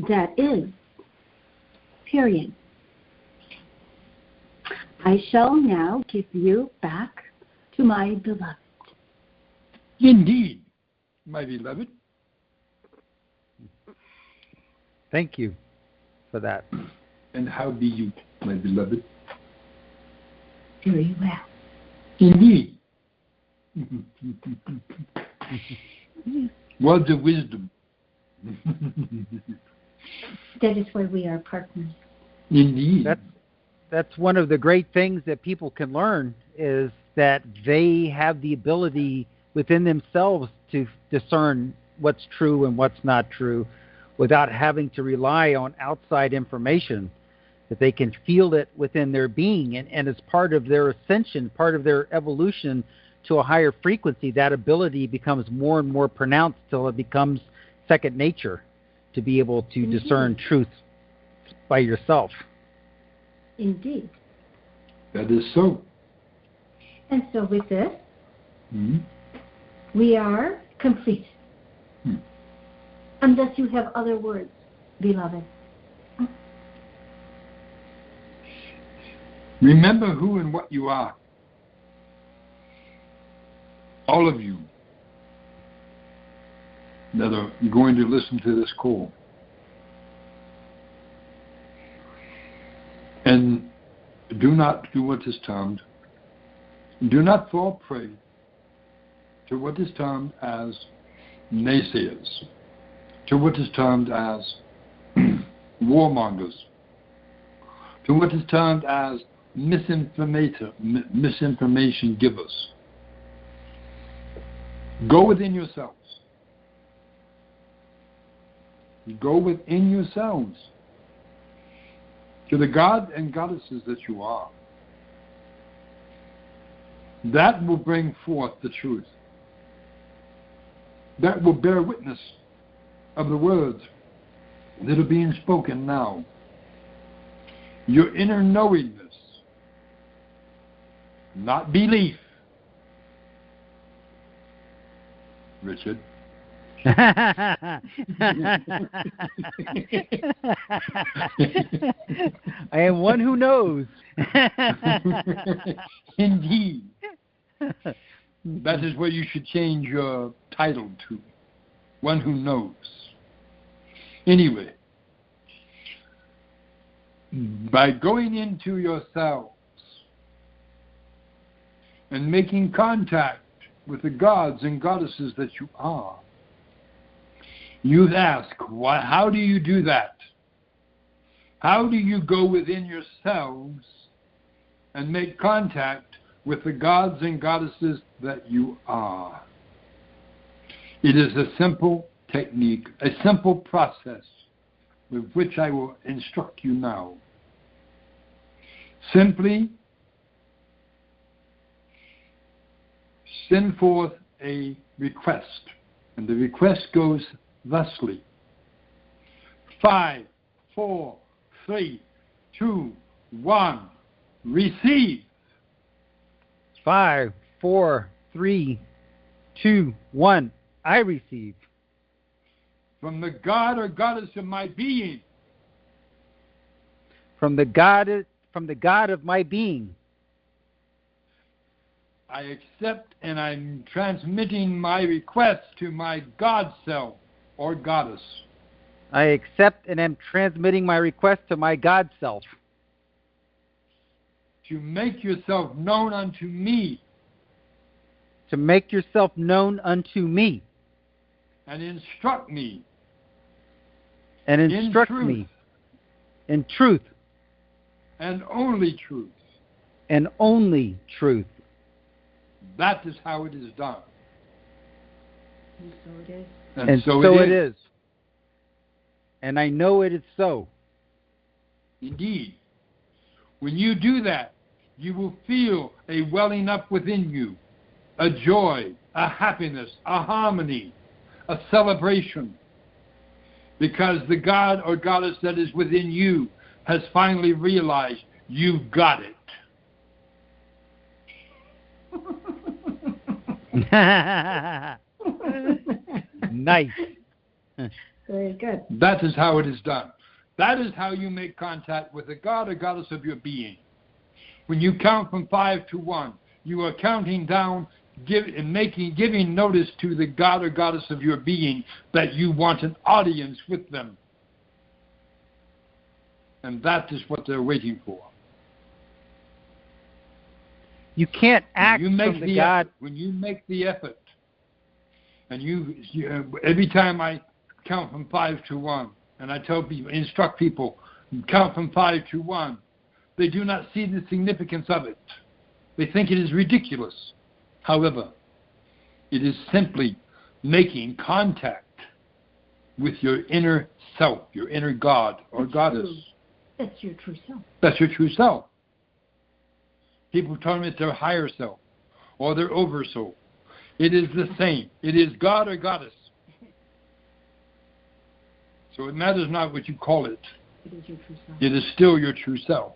that is, period. I shall now give you back to my beloved. Indeed, my beloved. Thank you for that. And how be you, my beloved? Very well. Indeed. Words of wisdom. That is why we are partners. Indeed. That's one of the great things that people can learn, is that they have the ability within themselves to discern what's true and what's not true without having to rely on outside information, that they can feel it within their being. And as part of their ascension, part of their evolution to a higher frequency, that ability becomes more and more pronounced till it becomes second nature to be able to discern truth by yourself. Indeed. That is so. And so with this, we are complete. Unless you have other words. beloved. Remember who and what you are. All of you that are going to listen to this call. And do not do what is termed, do not fall prey to what is termed as naysayers, to what is termed as warmongers, to what is termed as misinformation givers. Go within yourselves. Go within yourselves to the God and goddesses that you are. That will bring forth the truth. That will bear witness of the words that are being spoken now. Your inner knowingness, not belief. Richard. I am one who knows. Indeed. That is where you should change your title to. One who knows. Anyway, by going into yourselves and making contact with the gods and goddesses that you are, you ask, how do you do that? How do you go within yourselves and make contact with the gods and goddesses that you are? It is a simple technique, a simple process with which I will instruct you now. Simply send forth a request, and the request goes thusly: 5, 4, 3, 2, 1. Receive. 5, 4, 3, 2, 1. I receive. From the God or goddess of my being. From the God of my being. I accept, and I'm transmitting my request to my God self or goddess. I accept and am transmitting my request to my God self. To make yourself known unto me. To make yourself known unto me. And instruct me. And instruct me. In truth. And only truth. And only truth. That is how it is done. And so it is. And so it is. And I know it is so. Indeed. When you do that, you will feel a welling up within you, a joy, a happiness, a harmony, a celebration, because the God or goddess that is within you has finally realized you've got it. Nice. Very good. That is how it is done. That is how you make contact with the God or goddess of your being. When you count from 5 to 1, you are counting down, giving notice to the God or goddess of your being that you want an audience with them. And that is what they're waiting for. You can't act from the God. When you make the effort, and you every time I count from 5 to 1, and I tell people, instruct people, count from 5 to 1, they do not see the significance of it. They think it is ridiculous. However, it is simply making contact with your inner self, your inner God or goddess. That's your true self. That's your true self. People tell me it's their higher self or their oversoul. It is the same. It is God or goddess. So it matters not what you call it. It is your true self. It is still your true self.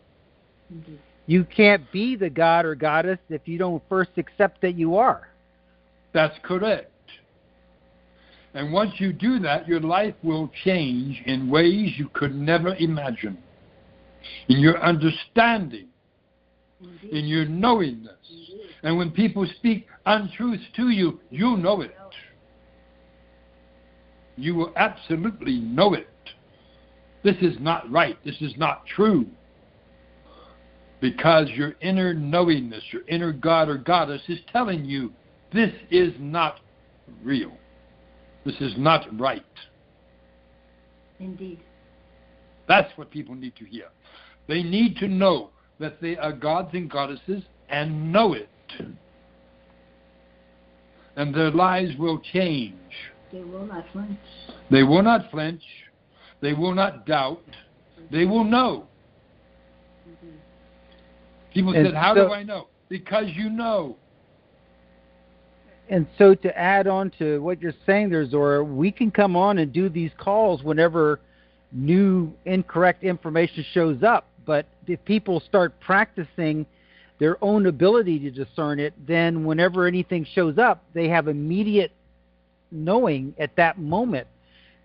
Indeed. You can't be the God or goddess if you don't first accept that you are. That's correct. And once you do that, your life will change in ways you could never imagine. In your understanding, Indeed. in your knowingness. Indeed. And when people speak untruths to you, you know it. You will absolutely know it. This is not right. This is not true. Because your inner knowingness, your inner God or goddess is telling you, this is not real. This is not right. Indeed. That's what people need to hear. They need to know that they are gods and goddesses and know it. And their lives will change. They will not flinch. They will not flinch. They will not doubt. They will know. Indeed. People And said, how so, do I know? Because you know. And so to add on to what you're saying there, Zorra, we can come on and do these calls whenever new incorrect information shows up. But if people start practicing their own ability to discern it, then whenever anything shows up, they have immediate knowing at that moment,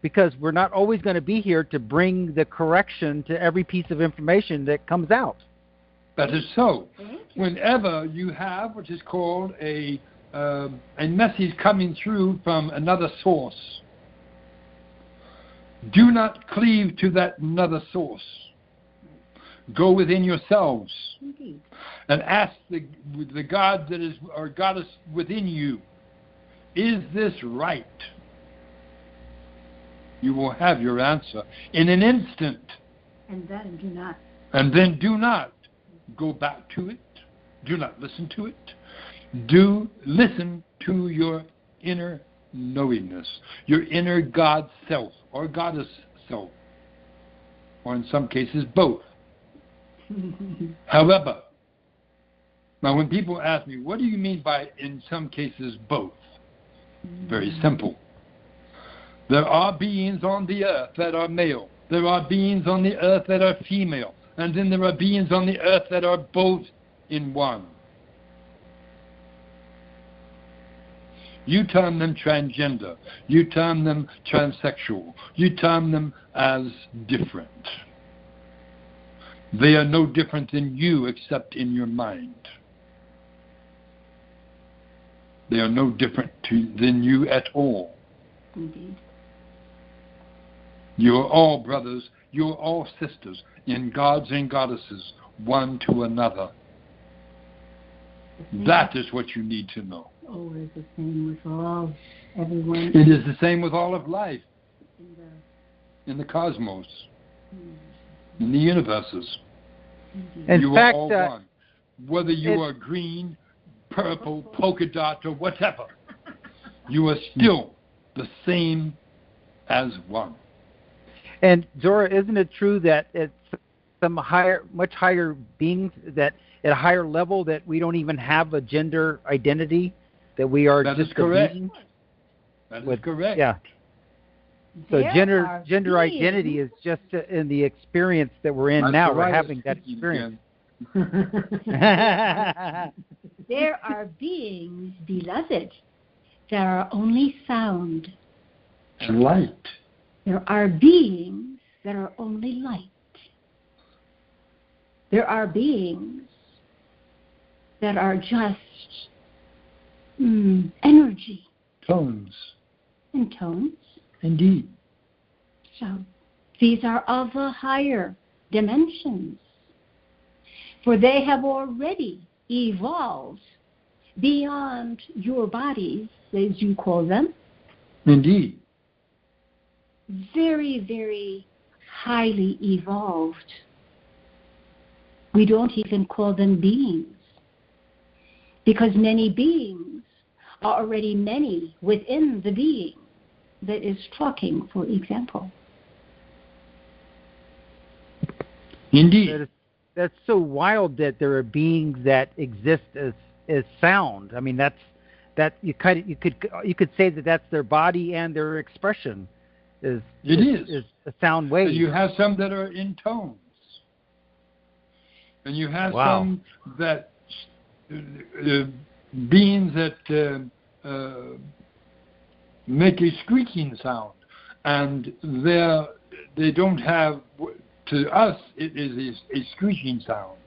because we're not always going to be here to bring the correction to every piece of information that comes out. That is so. Whenever you have what is called a message coming through from another source, do not cleave to that another source. Go within yourselves. Indeed. And ask the God that is, or goddess within you, is this right? You will have your answer in an instant. And then do not. And then do not go back to it. Do not listen to it. Do listen to your inner knowingness, your inner God self or goddess self, or in some cases both. However, now when people ask me, what do you mean by in some cases both? Very simple. There are beings on the earth that are male. There are beings on the earth that are female. And then there are beings on the earth that are both in one. You term them transgender. You term them transsexual. You term them as different. They are no different than you except in your mind. They are no different than you at all. Indeed. You are all brothers, you are all sisters, in gods and goddesses, one to another. That is what you need to know. Oh, it's the same with everyone. It is the same with all of life, in the cosmos, in the universes. In You fact, are all one. Whether you are green, purple, polka dot, or whatever, you are still the same as one. And Zorra, isn't it true that it's some much higher beings, that at a higher level that we don't even have a gender identity, that we are that just is correct. a being? That is correct. Yeah. So There gender identity is just in the experience that we're in now. We're having that experience. There are beings, beloved, that are only sound. And light. There are beings that are only light. There are beings that are just energy. Tones. And tones. Indeed. So these are of the higher dimensions. For they have already evolved beyond your bodies, as you call them. Indeed. Very, very highly evolved. We don't even call them beings, because many beings are already many within the being that is talking, for example. Indeed. That's so wild that there are beings that exist as sound. I mean, that you could say that that's their body and their expression is a sound wave. And you have some that are in tones, and you have some that beings that make a squeaking sound. And they don't have, to us, it is a squeaking sound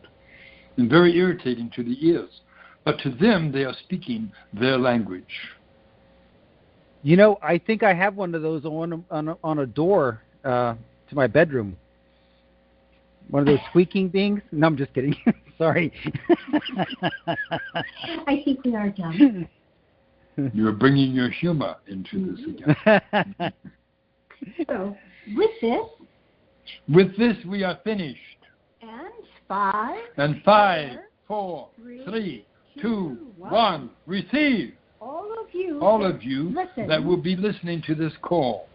and very irritating to the ears. But to them, they are speaking their language. You know, I think I have one of those on a door to my bedroom. One of those squeaking things. No, I'm just kidding. Sorry. I think we are done. You're bringing your humor into this again. So, with this, we are finished. And 5, 4, 3, 2, 1. Receive. All of you listen. That will be listening to this call.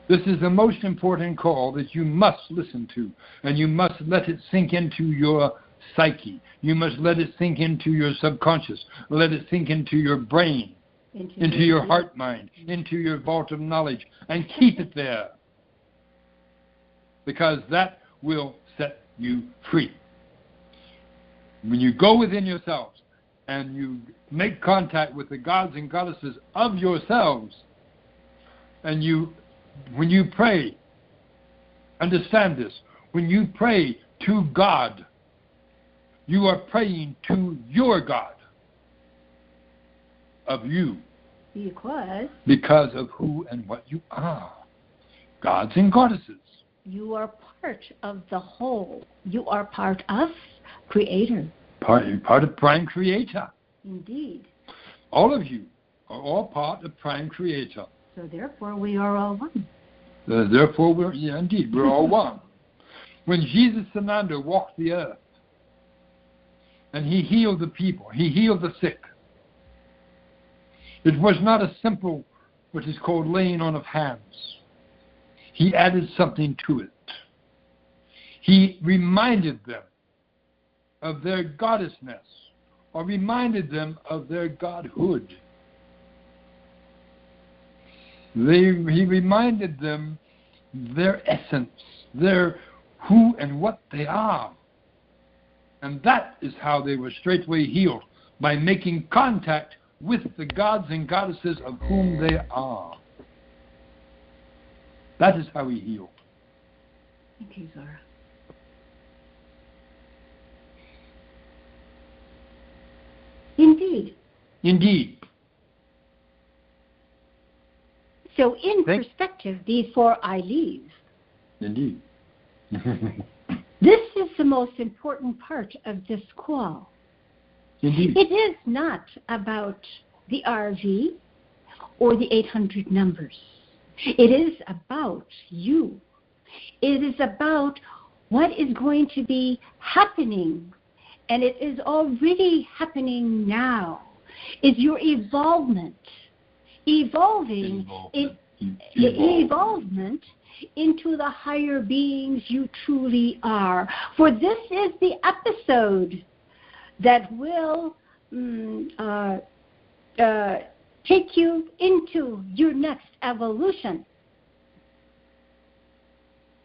This is the most important call that you must listen to, and you must let it sink into your psyche. You must let it sink into your subconscious. Let it sink into your brain, into your heart mind, into your vault of knowledge, and keep it there, because that will set you free. When you go within yourselves and you make contact with the gods and goddesses of yourselves, and when you pray, understand this, when you pray to God, you are praying to your God of you. Because of who and what you are. Gods and goddesses. You are part of the whole. You are part of Creator. Part of Prime Creator. Indeed. All of you are all part of Prime Creator. So therefore we are all one. Therefore we're all one. When Jesus Sananda walked the earth and he healed the people, he healed the sick, it was not a simple, what is called laying on of hands. He added something to it. He reminded them of their goddessness, or reminded them of their godhood. He reminded them their essence, their who and what they are. And that is how they were straightway healed, by making contact with the gods and goddesses of whom they are. That is how he healed. Thank you, Zorra. Indeed. So in perspective, before I leave. Indeed. This is the most important part of this call. Indeed. It is not about the RV or the 800 numbers. It is about you. It is about what is going to be happening, and it is already happening now, is your evolvement. Evolvement into the higher beings you truly are. For this is the episode that will take you into your next evolution.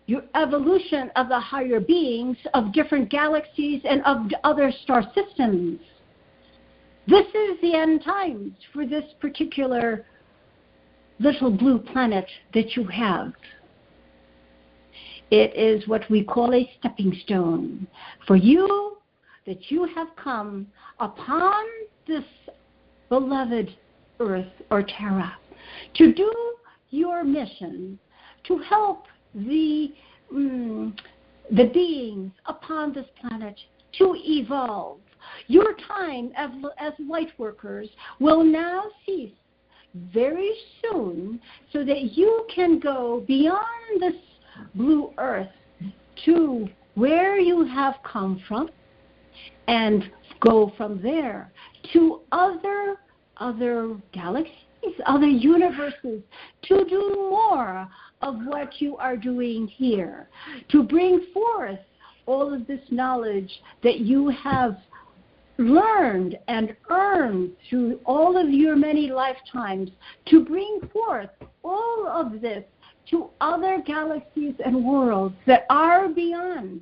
Your evolution of the higher beings of different galaxies and of other star systems. This is the end times for this particular little blue planet that you have. It is what we call a stepping stone for you, that you have come upon this beloved earth or terra to do your mission, to help the beings upon this planet to evolve. Your time as light workers will now cease very soon, so that you can go beyond this blue earth to where you have come from, and go from there to other galaxies, other universes, to do more of what you are doing here, to bring forth all of this knowledge that you have learned and earned through all of your many lifetimes, to bring forth all of this to other galaxies and worlds that are beyond,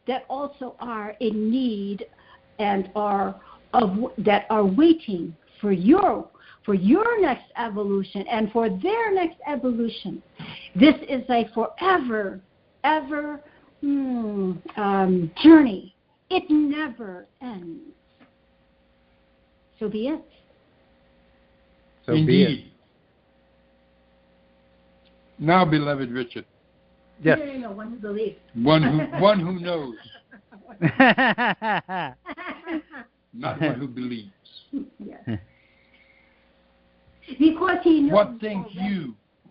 that also are in need and that are waiting for for your next evolution and for their next evolution. This is a forever, ever journey. It never ends. So be it. So Indeed. be it. Now, beloved Richard. Yes. No, one who believes. One who knows. Not one who believes. Yes. Because he knows.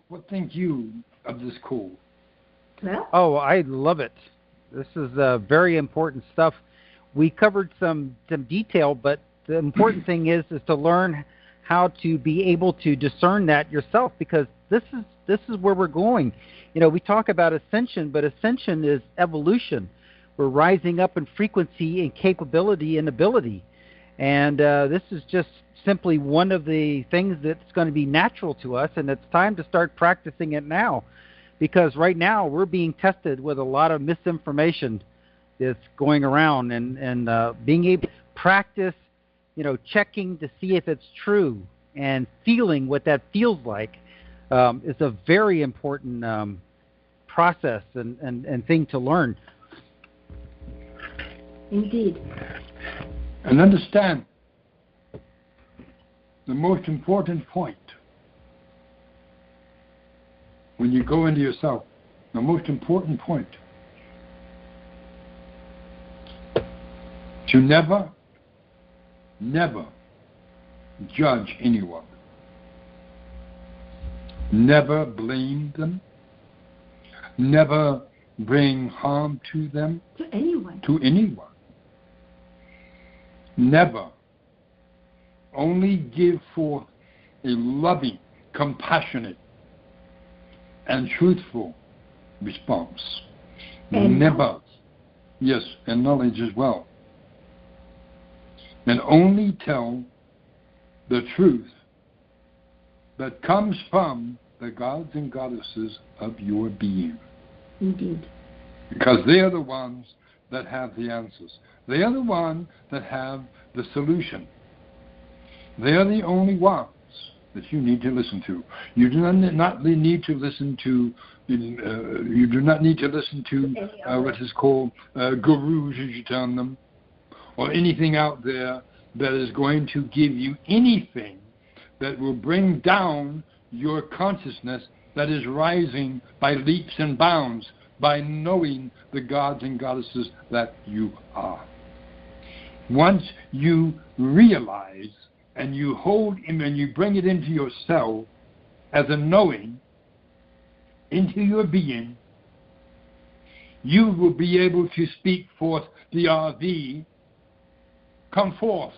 What think you of this call? Well, Oh, I love it. This is very important stuff. We covered some detail, but the important thing is to learn how to be able to discern that yourself, because this is where we're going. You know, we talk about ascension, but ascension is evolution. We're rising up in frequency and capability and ability. And this is just simply one of the things that's going to be natural to us, and it's time to start practicing it now. Because right now we're being tested with a lot of misinformation that's going around, and being able to practice, checking to see if it's true and feeling what that feels like is a very important process and thing to learn. Indeed. And understand the most important point when you go into yourself, the most important point, to never judge anyone. Never blame them. Never bring harm to them. To anyone. Never. Only give forth a loving, compassionate, and truthful response. And never. Knowledge. Yes, and knowledge as well. And only tell the truth that comes from the gods and goddesses of your being. Indeed. Because they are the ones that have the answers. They are the ones that have the solution. They are the only ones that you need to listen to. You do not need to listen to. You do not need to listen to what is called gurus, as you term them, or anything out there that is going to give you anything that will bring down your consciousness that is rising by leaps and bounds by knowing the gods and goddesses that you are. Once you realize and you hold him and you bring it into yourself as a knowing into your being, you will be able to speak forth the RV, come forth,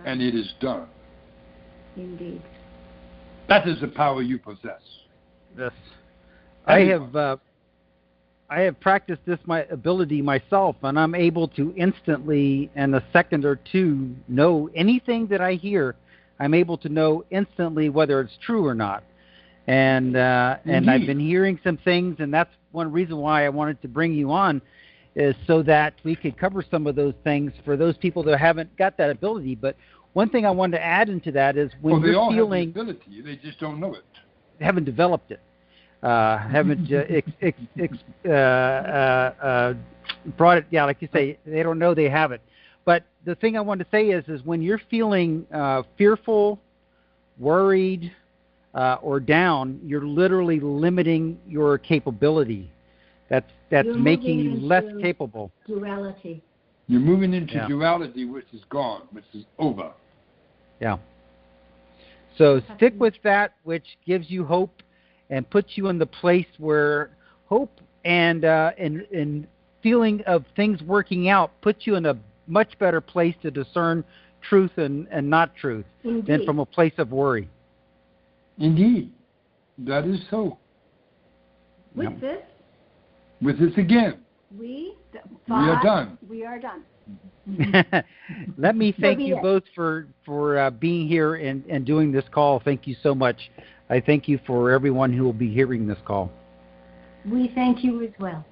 and it is done. Indeed. That is the power you possess. Yes. I have practiced this ability myself, and I'm able to instantly, in a second or two, know anything that I hear. I'm able to know instantly whether it's true or not. And I've been hearing some things, and that's one reason why I wanted to bring you on, is so that we could cover some of those things for those people that haven't got that ability. But one thing I wanted to add into that is when they you're all feeling... have the ability, they just don't know it. They haven't developed it. Haven't brought it, like you say, they don't know they have it. But the thing I want to say is when you're feeling fearful, worried, or down, you're literally limiting your capability. That's making you less capable. Duality. You're moving into duality, which is gone, which is over. Yeah. So stick with that, which gives you hope and puts you in the place where hope and feeling of things working out puts you in a much better place to discern truth and not truth. Indeed. Than from a place of worry. Indeed. That is so. With this again. We are done. We are done. Let me thank you both for being here and doing this call. Thank you so much. I thank you for everyone who will be hearing this call. We thank you as well,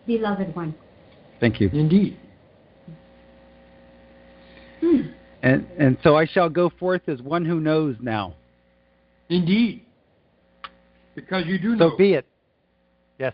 beloved one. Thank you. Indeed. And so I shall go forth as one who knows now. Indeed. Because you do know. So be it. Yes.